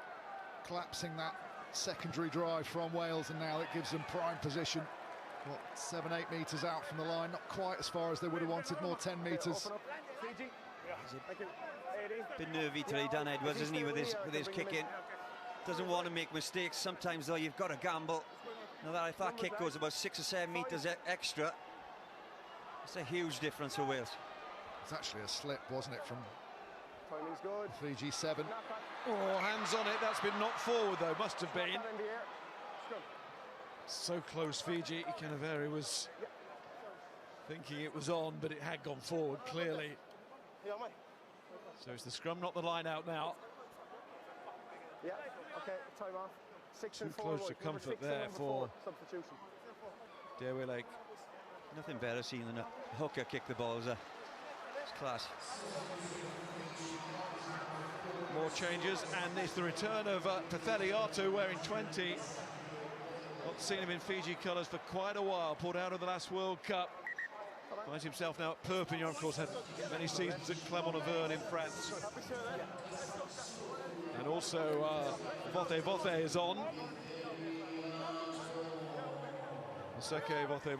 collapsing that secondary drive from Wales, and now it gives them prime position. What, 7-8 metres out from the line, not quite as far as they would have wanted, more 10 metres. Bit nervy today, Dan Edwards, isn't he, with his kick in. Doesn't want to make mistakes. Sometimes though you've got to gamble. Now that if that kick goes about 6 or 7 metres extra, it's a huge difference for Wales. It's actually a slip, wasn't it, from Timing's good. Fiji 7. Oh, hands on it. That's been knocked forward though, must have been. So close, Fiji. Canaveri was thinking it was on, but it had gone forward clearly. So it's the scrum, not the line out now. Yeah, okay, time off. 6 Too and 4. close to comfort there for substitution. Dewey Lake. Nothing better seeing than a hooker kick the balls. It's class. More changes, and it's the return of Petheliatu wearing 20. Not seen him in Fiji colours for quite a while. Pulled out of the last World Cup. Finds himself now at Perpignan. Of course, had many seasons at Clermont-Auvergne in France. And also Vote is on. Seke Vote.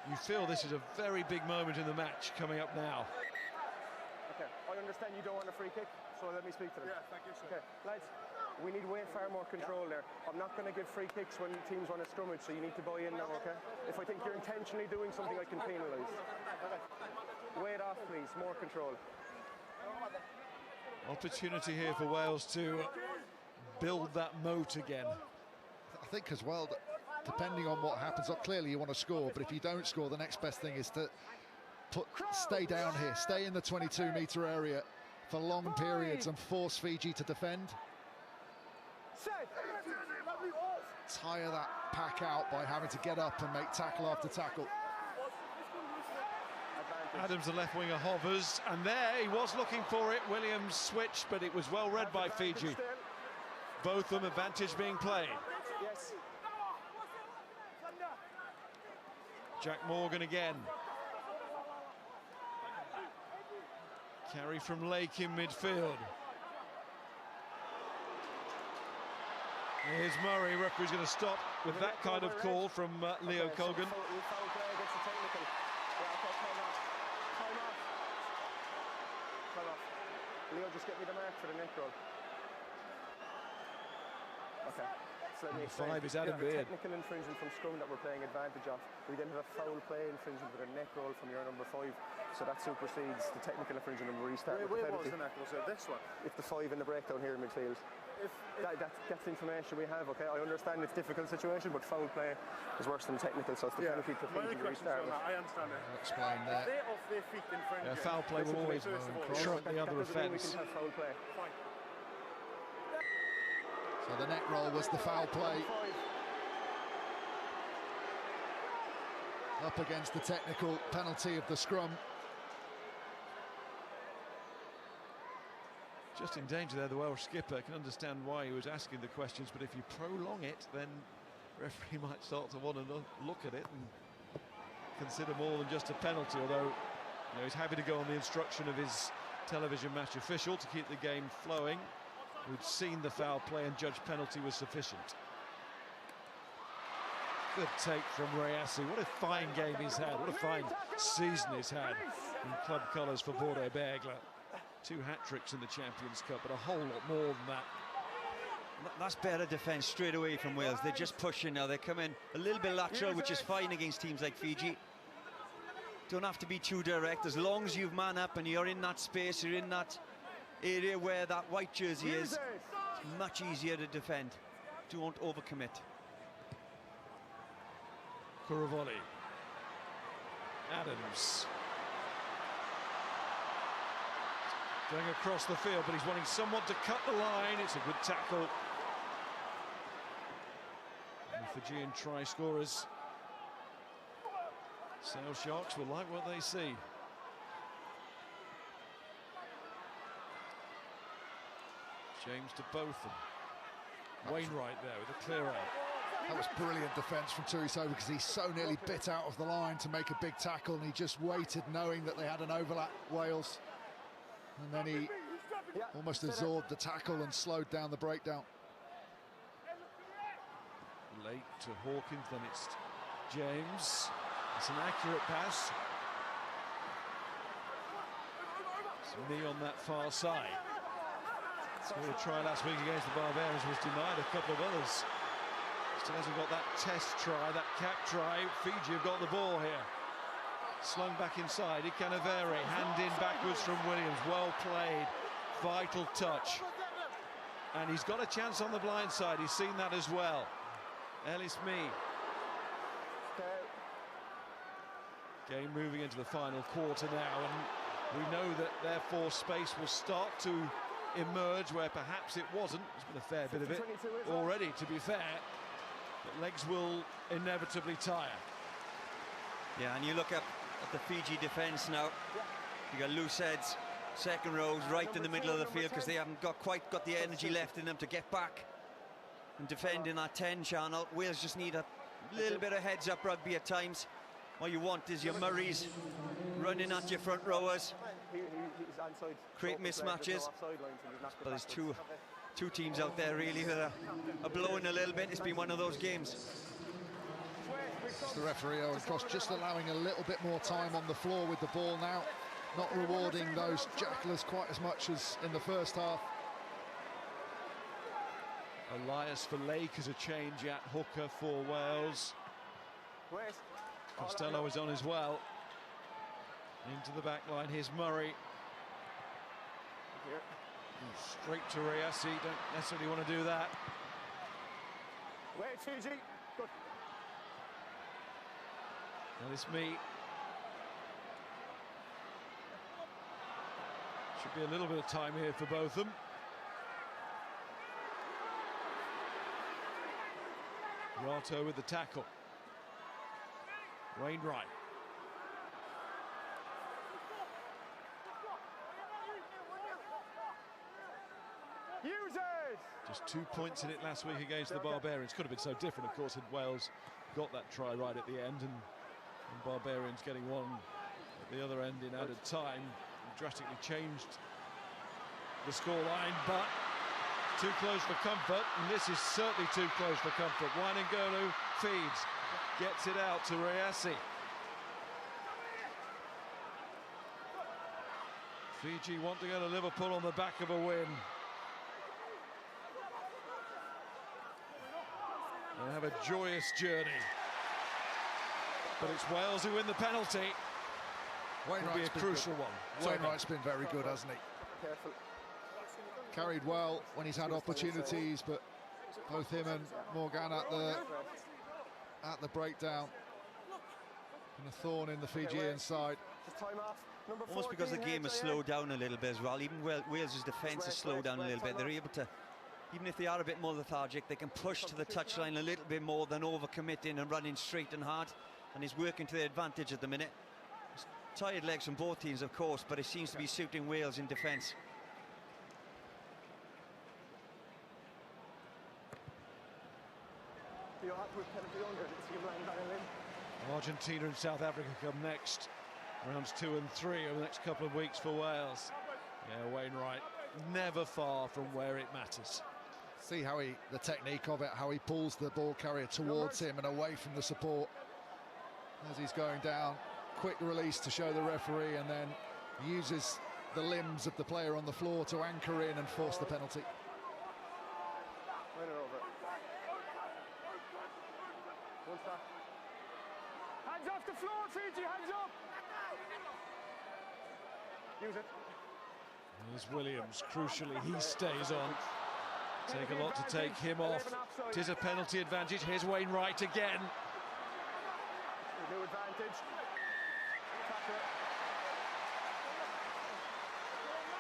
You feel this is a very big moment in the match coming up now. Okay, I understand you don't want a free kick, so let me speak to them. Yeah, thank you, sir. Okay, lads, we need way far more control there. I'm not going to give free kicks when teams want to scrummage, so you need to buy in now, okay? If I think you're intentionally doing something, I can penalise. Wait off, please, more control. Opportunity here for Wales to build that moat again. I think as well that depending on what happens, clearly you want to score, but if you don't score, the next best thing is to stay down here, stay in the 22-metre area for long periods and force Fiji to defend. Tire that pack out by having to get up and make tackle after tackle. Adams, the left winger, hovers, and there he was looking for it. Williams switched, but it was well read by Fiji. Both of them, advantage being played. Yes. Jack Morgan again. Carry from Lake in midfield. Here's Murray. Referee's going to stop with that kind of call from Leo Colgan. Leo, just get me the mark for the neck roll. Okay. So let me explain. 5 is Adam Beard. Technical infringement from scrum that we're playing advantage of. We then have a foul play infringement with a neck roll from your number 5. So that supersedes the technical infringement and we restart with the penalty. Where was the neck roll? So this one? It's the 5 in the breakdown here in midfield. That's the information we have, okay? I understand it's a difficult situation, but foul play is worse than technical, so it's the penalty to Fiji to restart with. I understand it. I'll explain that. If they're off their feet infringing, foul play will always trump the other offence. We can have foul play. Fine. So the neck roll was the foul play. Up against the technical penalty of the scrum. Just in danger there, the Welsh skipper. Can understand why he was asking the questions, but if you prolong it, then the referee might start to want to look at it and consider more than just a penalty, although he's happy to go on the instruction of his television match official to keep the game flowing. who'd seen the foul play and judged penalty was sufficient. Good take from Rayassi. What a fine game he's had. What a fine season he's had in club colours for Bordeaux Bergler. 2 hat-tricks in the Champions Cup, but a whole lot more than that. That's better defence straight away from Wales. They're just pushing now. They come in a little bit lateral, which is fine against teams like Fiji. Don't have to be too direct. As long as you've man up and you're in that space, you're in that area where that white jersey is, it's much easier to defend. Don't overcommit. Kuravoli. Adams. Going across the field, but he's wanting someone to cut the line. It's a good tackle. The Fijian try scorers, Sale Sharks, will like what they see. James to Botham. Wainwright there with a clear out. That was brilliant defence from Turiso, because he so nearly bit out of the line to make a big tackle, and he just waited knowing that they had an overlap, Wales. And then he almost absorbed the tackle and slowed down the breakdown. Late to Hawkins, then it's James. It's an accurate pass. It's knee on that far side. Scored a try last week against the Barbarians, was denied a couple of others. Still hasn't got that test try, that cap try. Fiji have got the ball here. Slung back inside, Ikanavere, hand in backwards from Williams. Well played, vital touch. And he's got a chance on the blind side, he's seen that as well. Ellis Mee. Game moving into the final quarter now, and we know that therefore space will start to emerge where perhaps it wasn't. There's been a fair bit of it already, to be fair, but legs will inevitably tire. Yeah, and you look at the Fiji defence now. You got loose heads, second rows right in the middle of the field, because they haven't quite got the energy left in them to get back and defend in that 10 channel. Wales just need a little bit of heads up rugby at times. What you want is your Murrays running at your front rowers, create mismatches. But there's two teams out there really who are blowing a little bit. It's been one of those games. It's the referee, Owen Cross, just allowing a little bit more time on the floor with the ball now, not rewarding those jacklers quite as much as in the first half. Elias for Lake as a change at hooker for Wales. Costello is on as well. Into the back line, here's Murray. Straight to Rayassi, don't necessarily want to do that. Wait, Fiji. Good. Ellis Mee. Should be a little bit of time here for both of them. Rato with the tackle. Wainwright. Just 2 points in it last week against the Barbarians. Could have been so different, of course, had Wales got that try right at the end, and Barbarians getting one at the other end in added time drastically changed the scoreline, but too close for comfort, and this is certainly too close for comfort. Wainingolu feeds, gets it out to Rayassi. Fiji want to go to Liverpool on the back of a win. And have a joyous journey. But it's Wales who win the penalty. Will be a crucial one. Wainwright's been very good, hasn't he? Careful. Carried well when he's had opportunities, but both him and Morgan at the breakdown. And a thorn in the Fijian side. Almost because the game has slowed down a little bit as well. Even Wales' defence has slowed down a little bit. They're able to, even if they are a bit more lethargic, they can push to the touchline a little bit more than overcommitting and running straight and hard. And he's working to their advantage at the minute. Tired legs from both teams, of course, but it seems to be suiting Wales in defence. Argentina and South Africa come next. Rounds 2 and 3 over the next couple of weeks for Wales. Yeah, Wainwright never far from where it matters. See how the technique of it, how he pulls the ball carrier towards him and away from the support as he's going down. Quick release to show the referee, and then uses the limbs of the player on the floor to anchor in and force the penalty. Win it over. One stop. Hands off the floor, Fiji, hands up! Use it. There's Williams, crucially, he stays on. Take a lot to take him off. It is a penalty advantage. Here's Wainwright again. New advantage. Tackle it.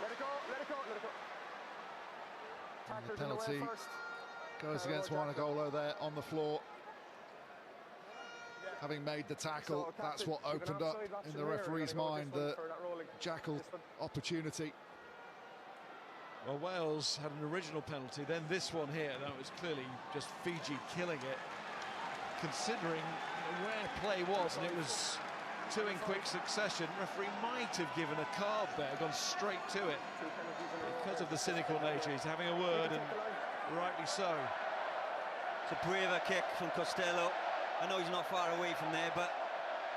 Let it go, let it go, let it go. And the penalty goes against Wanagolo there on the floor. Having made the tackle, that's what opened up in the referee's mind the Jackal opportunity. Well, Wales had an original penalty, then this one here. That was clearly just Fiji killing it, considering where play was, and it was two in quick succession. Referee might have given a card there, gone straight to it. Because of the cynical nature, he's having a word, and rightly so. It's a braver kick from Costello. I know he's not far away from there, but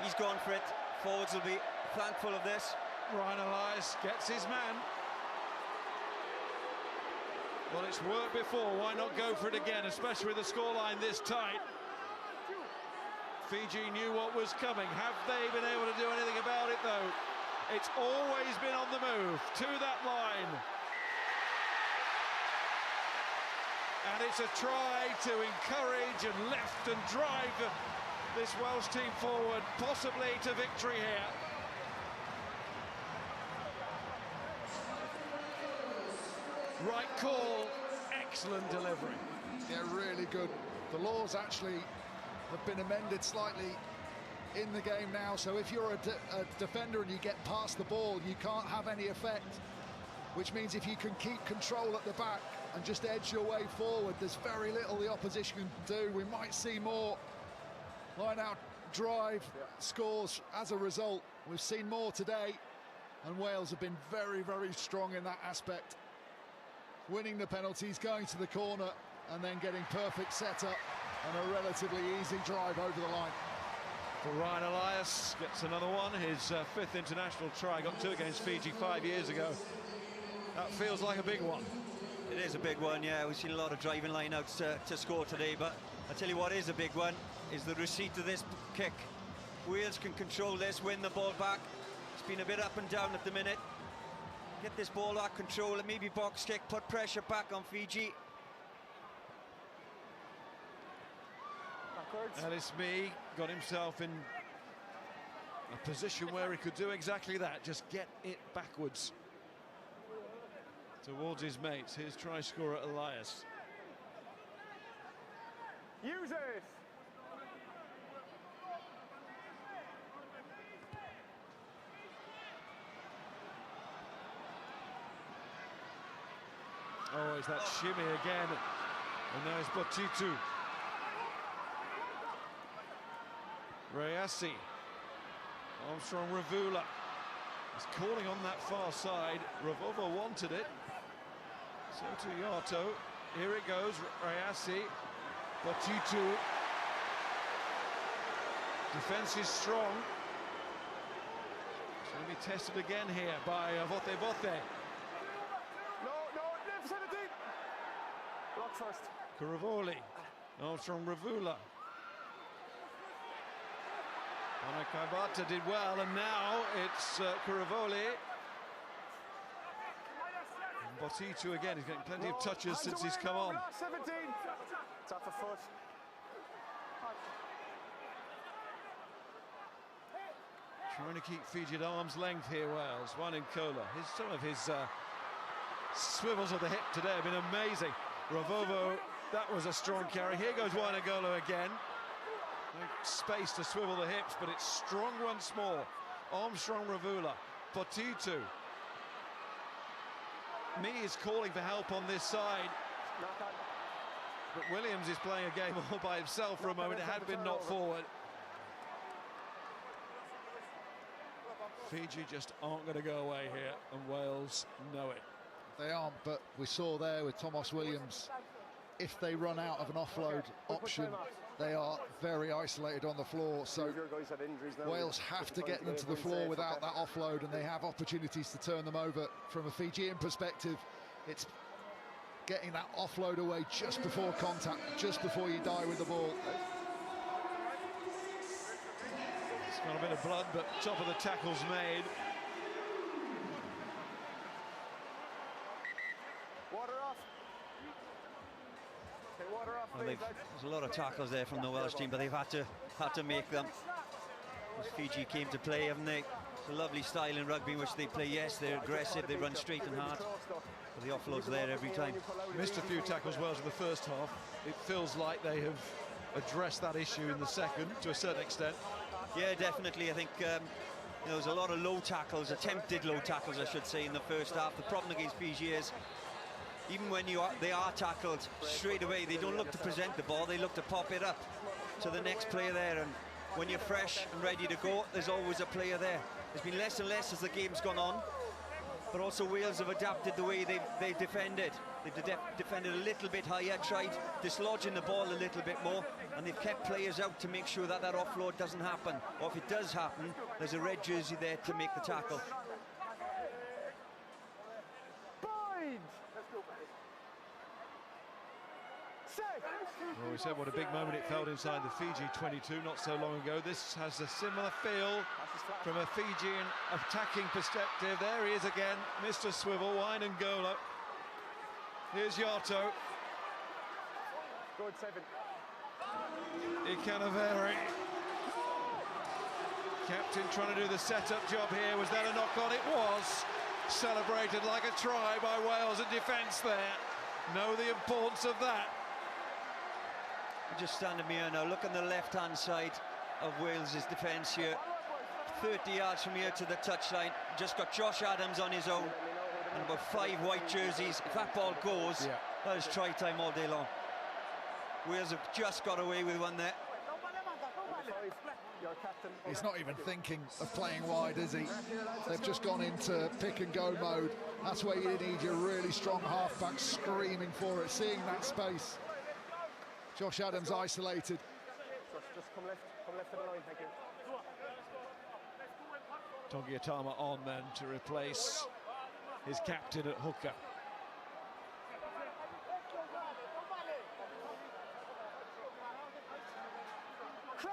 he's gone for it. Forwards will be thankful of this. Ryan Elias gets his man. Well, it's worked before, why not go for it again, especially with the scoreline this tight. Fiji knew what was coming. Have they been able to do anything about it, though? It's always been on the move to that line. And it's a try to encourage and lift and drive this Welsh team forward, possibly to victory here. Right call, excellent delivery. Yeah, really good. The laws actually have been amended slightly in the game now, so if you're a defender and you get past the ball, you can't have any effect, which means if you can keep control at the back and just edge your way forward, there's very little the opposition can do. We might see more line-out drive scores as a result. We've seen more today, and Wales have been very, very strong in that aspect. Winning the penalties, going to the corner, and then getting perfect setup and a relatively easy drive over the line. For Ryan Elias, gets another one, his fifth international try, got two against Fiji 5 years ago. That feels like a big one. It is a big one, yeah. We've seen a lot of driving line-outs to score today, but I tell you what is a big one, is the receipt of this kick. Wales can control this, win the ball back. It's been a bit up and down at the minute. Get this ball back, control it, maybe box kick, put pressure back on Fiji. Ellis Mee got himself in a position where he could do exactly that, just get it backwards towards his mates. Here's try scorer Elias. Use it! Oh, it's that shimmy again. And now it's Botitu. Rayasi. Armstrong Ravula is calling on that far side. Ravova wanted it. So to Yato. Here it goes. Rayasi. Botitu. Defence is strong. It's going to be tested again here by Vote Vote. Block first. Caravoli. Armstrong Ravula. Anakabata did well, and now it's Caravoli. And Botitu again, he's getting plenty of touches since he's come on. 17. It's off the foot. Trying to keep Fiji at arm's length here, Wales. One in Kola. Some of his swivels of the hip today have been amazing. Ravovo, that was a strong carry. Here goes Wanagolo again. No space to swivel the hips, but it's strong once more. Armstrong Ravula. Botitu. Mee is calling for help on this side. But Williams is playing a game all by himself for a moment. It had been knocked forward. Fiji just aren't going to go away here, and Wales know it. They aren't, but we saw there with Thomas Williams, if they run out of an offload option, they are very isolated on the floor. So Wales have to get them to the floor without that offload, and they have opportunities to turn them over. From a Fijian perspective, it's getting that offload away just before contact, just before you die with the ball. It's got a bit of blood, but top of the tackle's made. Water off. Okay, water off. Well, there's a lot of tackles there from the Welsh team, but they've had to make them. As Fiji came to play, haven't they? It's a lovely style in rugby in which they play. Yes, they're aggressive, they run straight and hard, but the offload's there every time. Missed a few tackles Wales in the first half. It feels like they have addressed that issue in the second to a certain extent. Yeah, definitely. I think there was a lot of low tackles, attempted low tackles, I should say, in the first half. The problem against Fiji is, even when they are tackled straight away, they don't look to present the ball, they look to pop it up to the next player there. And when you're fresh and ready to go, there's always a player there. There's been less and less as the game's gone on, but also Wales have adapted the way they've defended. They've defended a little bit higher, tried dislodging the ball a little bit more, and they've kept players out to make sure that offload doesn't happen. Or if it does happen, there's a red jersey there to make the tackle. Well, we said what a big moment it felt inside the Fiji 22 not so long ago. This has a similar feel from a Fijian attacking perspective. There he is again, Mr. Swivel, wine and gola. Here's Yato. Good 7. Ikanaveri. Captain trying to do the setup job here. Was that a knock-on? It was. Celebrated like a try by Wales in defence there. Know the importance of that. Just standing here now, look on the left-hand side of Wales' defence here. 30 yards from here to the touchline. Just got Josh Adams on his own and about 5 white jerseys. If that ball goes, that is try time all day long. Wales have just got away with one there. He's not even thinking of playing wide, is he? They've just gone into pick and go mode. That's where you need your really strong halfback screaming for it, seeing that space. Josh Adams isolated. Just come left of the line, thank you. Togiatama on then to replace his captain at hooker.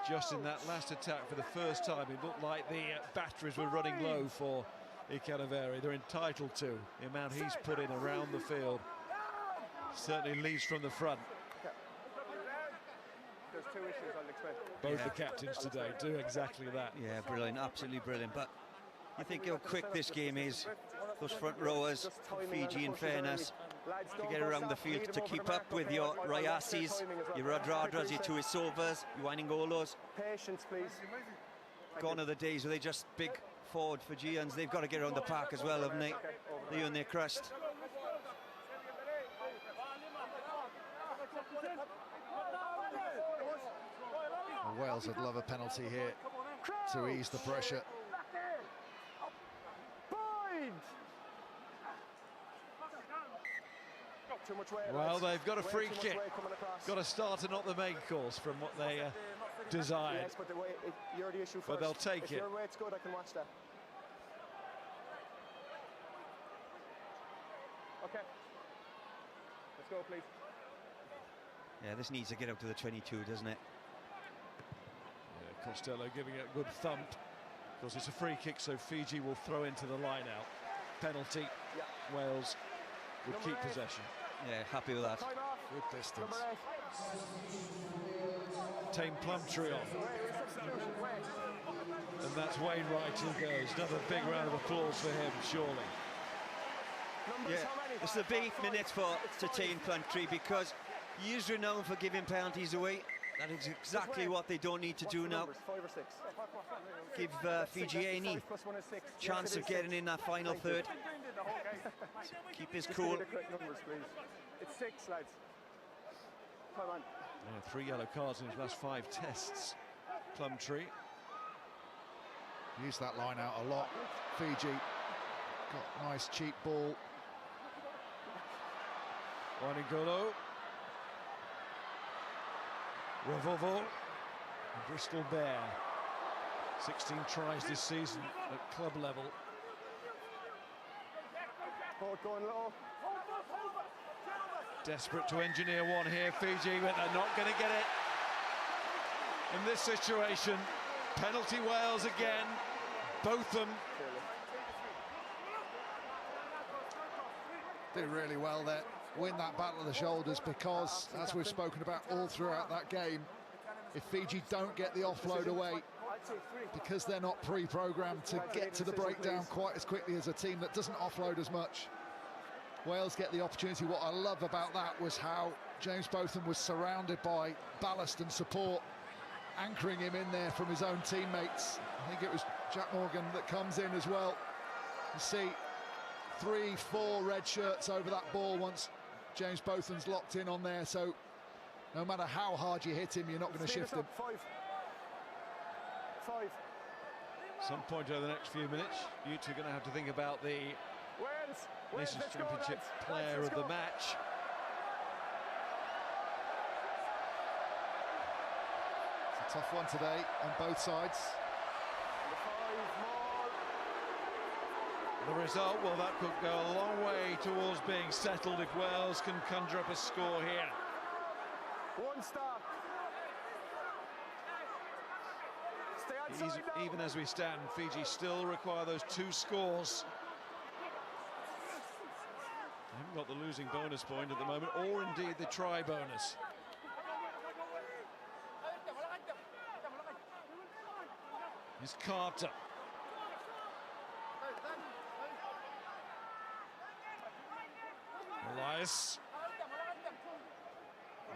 Just in that last attack for the first time, it looked like the batteries were running low for Ikanaveri. They're entitled to. The amount he's put in around the field certainly leads from the front. There's 2 issues I'll explain. Both the captains today do exactly that. Yeah, brilliant, absolutely brilliant. But you think how quick this game is. Those front rowers, Fiji, in fairness, to get around the field, to keep up with your Rayasis, your Radradras, your Tuisovas, your Waingolos. Patience, please. Gone are the days where they just big forward Fijians. They've got to get around the park as well, haven't they? They earn their crust. Wales would love a penalty here to ease the pressure. Well, they've got a free kick. Got to start and not the main course from what they desired. Yes, but you're the issue first. But they'll take if it. Your weight's good, I can watch that. Okay. Let's go, please. Yeah, this needs to get up to the 22, doesn't it? Yeah, Costello giving it a good thump. Of course, it's a free kick, so Fiji will throw into the line out. Penalty. Wales would keep possession. Yeah, happy with that. Good distance. Tame Plumtree on. And that's Wainwright who goes. Another big round of applause for him, surely. Yeah, it's the big minutes for Tame Plumtree because he is renowned for giving penalties away. That is exactly what they don't need to do now. 5 or 6. Give Fiji any chance of getting in that final third. Keep his cool. It's 6, lads. Come on. Yeah, 3 yellow cards in his last 5 tests. Plumtree. Used that line out a lot. Fiji got nice cheap ball. Wanigolo. Ravovo. Bristol Bear. 16 tries this season at club level. Going low. Desperate to engineer one here, Fiji, but they're not going to get it. In this situation, penalty Wales again, both of them. Do really well there, win that battle of the shoulders, because, as we've spoken about all throughout that game, if Fiji don't get the offload away, because they're not pre-programmed to get to the breakdown quite as quickly as a team that doesn't offload as much, Wales get the opportunity. What I love about that was how James Botham was surrounded by ballast and support, anchoring him in there from his own teammates. I think it was Jack Morgan that comes in as well. You see 3-4 red shirts over that ball once James Botham's locked in on there, so no matter how hard you hit him, you're not going to shift him. Some point over the next few minutes, you two are going to have to think about the Nations Championship player of the match. It's a tough one today on both sides. The result, well, that could go a long way towards being settled if Wales can conjure up a score here. One stop. Stay outside now. Even as we stand, Fiji still require those 2 scores. They haven't got the losing bonus point at the moment, or indeed the try bonus. Here's Carter. Elias.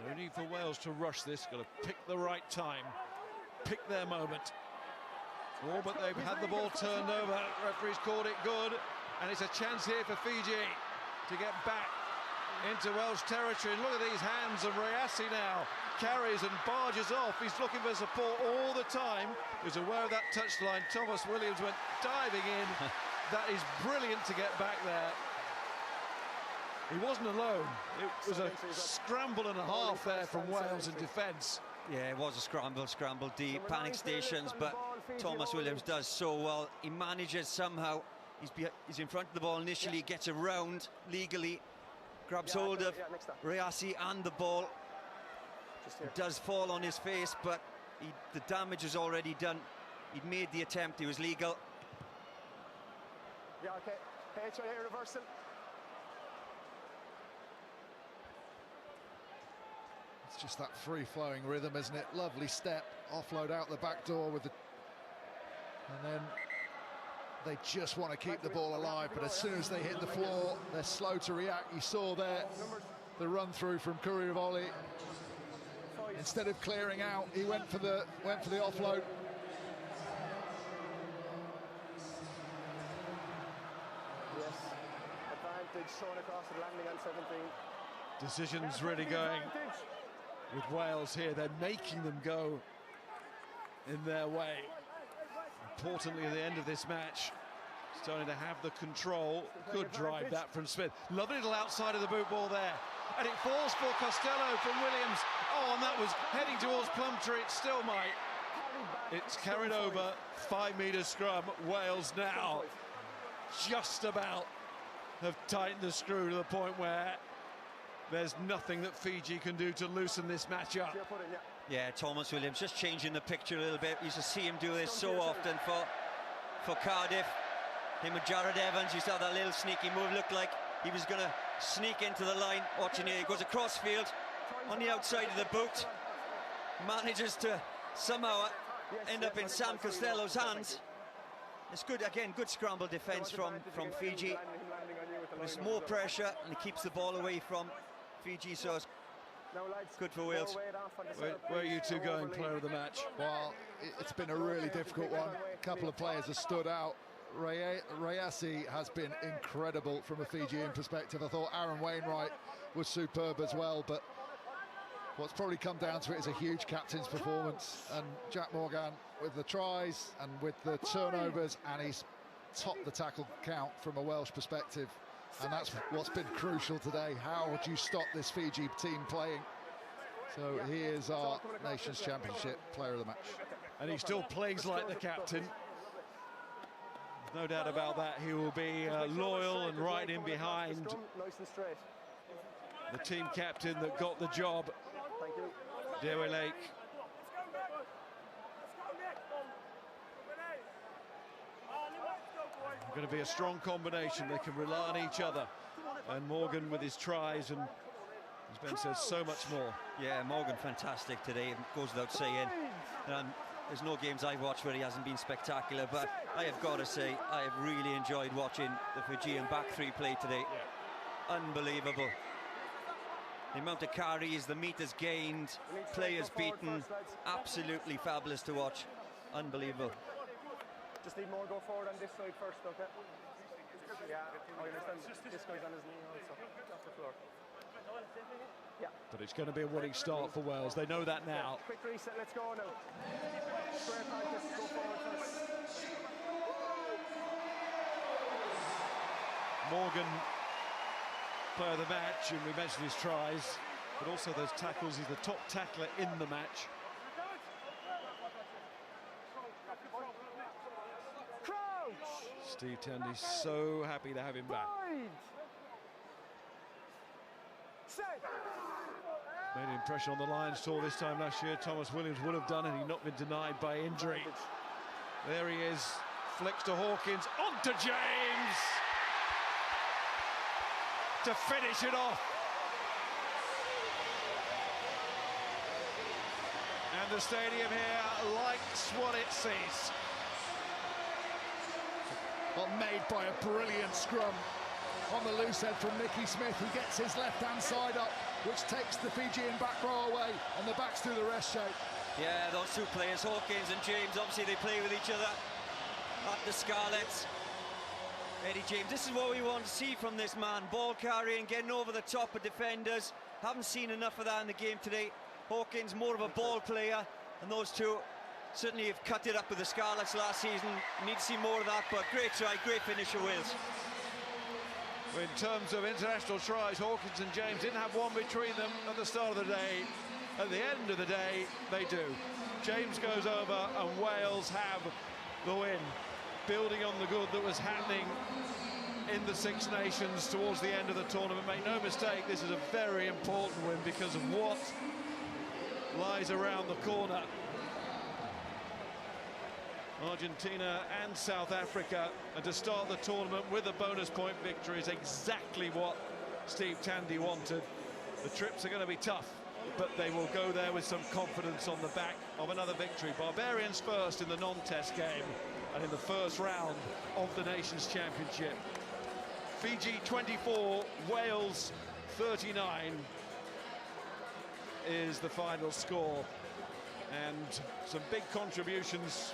No need for Wales to rush this, got to pick the right time, pick their moment. Oh, but they've had the ball turned over, referee's called it good, and it's a chance here for Fiji to get back into Welsh territory. And look at these hands of Rayassi now, carries and barges off. He's looking for support all the time. He's aware of that touchline. Thomas Williams went diving in. That is brilliant to get back there. He wasn't alone. It was a scramble and a half there from Wales in defence. Yeah, it was a scramble deep, panic stations, but Thomas Williams does so well. He manages somehow. He's in front of the ball initially, gets around legally, grabs hold of Rayassi and the ball. It does fall on his face, but the damage is already done. He'd made the attempt, he was legal. Yeah, okay. HIA reversal. It's just that free-flowing rhythm, isn't it? Lovely step, offload out the back door with the... And then they just want to keep the ball alive, but as soon as they hit the floor, they're slow to react. You saw there the run-through from Kuriavoli. Instead of clearing out, he went for the offload. Yes, advantage shown across the landing on 17. Decisions really going with Wales here. They're making them go in their way. Importantly, at the end of this match, starting to have the control. Good drive that from Smith. Lovely little outside of the boot ball there. And it falls for Costello from Williams. Oh, and that was heading towards Plumtree. It still might. It's carried over. 5 metre scrum. Wales now just about have tightened the screw to the point where there's nothing that Fiji can do to loosen this match up. Yeah, Thomas Williams just changing the picture a little bit. We used to see him do this so often for Cardiff. Him and Jared Evans used to have that little sneaky move. Looked like he was going to sneak into the line. Watching here, he goes across field on the outside of the boot. Manages to somehow end up in Sam Costello's hands. It's good, again, good scramble defence from Fiji. There's more pressure and he keeps the ball away from Fiji, so it's good for Wales. Where are you two going, player of the match? Well, it's been a really difficult one. A couple of players have stood out. Rayassi has been incredible from a Fijian perspective. I thought Aaron Wainwright was superb as well, but what's probably come down to it is a huge captain's performance, and Jack Morgan with the tries and with the turnovers, and he's topped the tackle count from a Welsh perspective And that's what's been crucial today. How would you stop this Fiji team playing? So he is our Nations Championship player of the match. And he still plays like the captain. There's no doubt about that. He will be loyal and right in behind the team captain that got the job, Dewi Lake. Going to be a strong combination. They can rely on each other. And Morgan with his tries, and as Ben says, so much more. Yeah, Morgan fantastic today. It goes without saying. There's no games I've watched where he hasn't been spectacular, but I have got to say, I have really enjoyed watching the Fijian back three play today. Unbelievable. The amount of carries, the meters gained, players beaten, absolutely fabulous to watch. Unbelievable. Just need more go forward on this side first, okay? Yeah, I understand. This guy's on his knee also, off the floor. Yeah. But it's going to be a winning start for Wales. They know that now. Quick reset, let's go now. Square practice, go forward first. Morgan, player of the match, and we mentioned his tries, but also those tackles. He's the top tackler in the match. Steve Tandy's so happy to have him back. Made an impression on the Lions tour this time last year. Thomas Williams would have done it. He'd not been denied by injury. There he is. Flicks to Hawkins. On to James! To finish it off. And the stadium here likes what it sees. Well, made by a brilliant scrum on the loose head from Nicky Smith. He gets his left-hand side up, which takes the Fijian back row away, and the backs do the rest shape. Yeah, those two players, Hawkins and James, obviously they play with each other at the Scarlets. Eddie James, this is what we want to see from this man. Ball carrying, getting over the top of defenders. Haven't seen enough of that in the game today. Hawkins, more of a ball player, and those two certainly have cut it up with the Scarlets last season. Need to see more of that, but great try, great finish for Wales. In terms of international tries, Hawkins and James didn't have one between them at the start of the day. At the end of the day, they do. James goes over and Wales have the win, building on the good that was happening in the Six Nations towards the end of the tournament. Make no mistake, this is a very important win because of what lies around the corner. Argentina and South Africa, and to start the tournament with a bonus point victory is exactly what Steve Tandy wanted. The trips are going to be tough, but they will go there with some confidence on the back of another victory. Barbarians first in the non-test game and in the first round of the Nations Championship. Fiji 24, Wales 39 is the final score, and some big contributions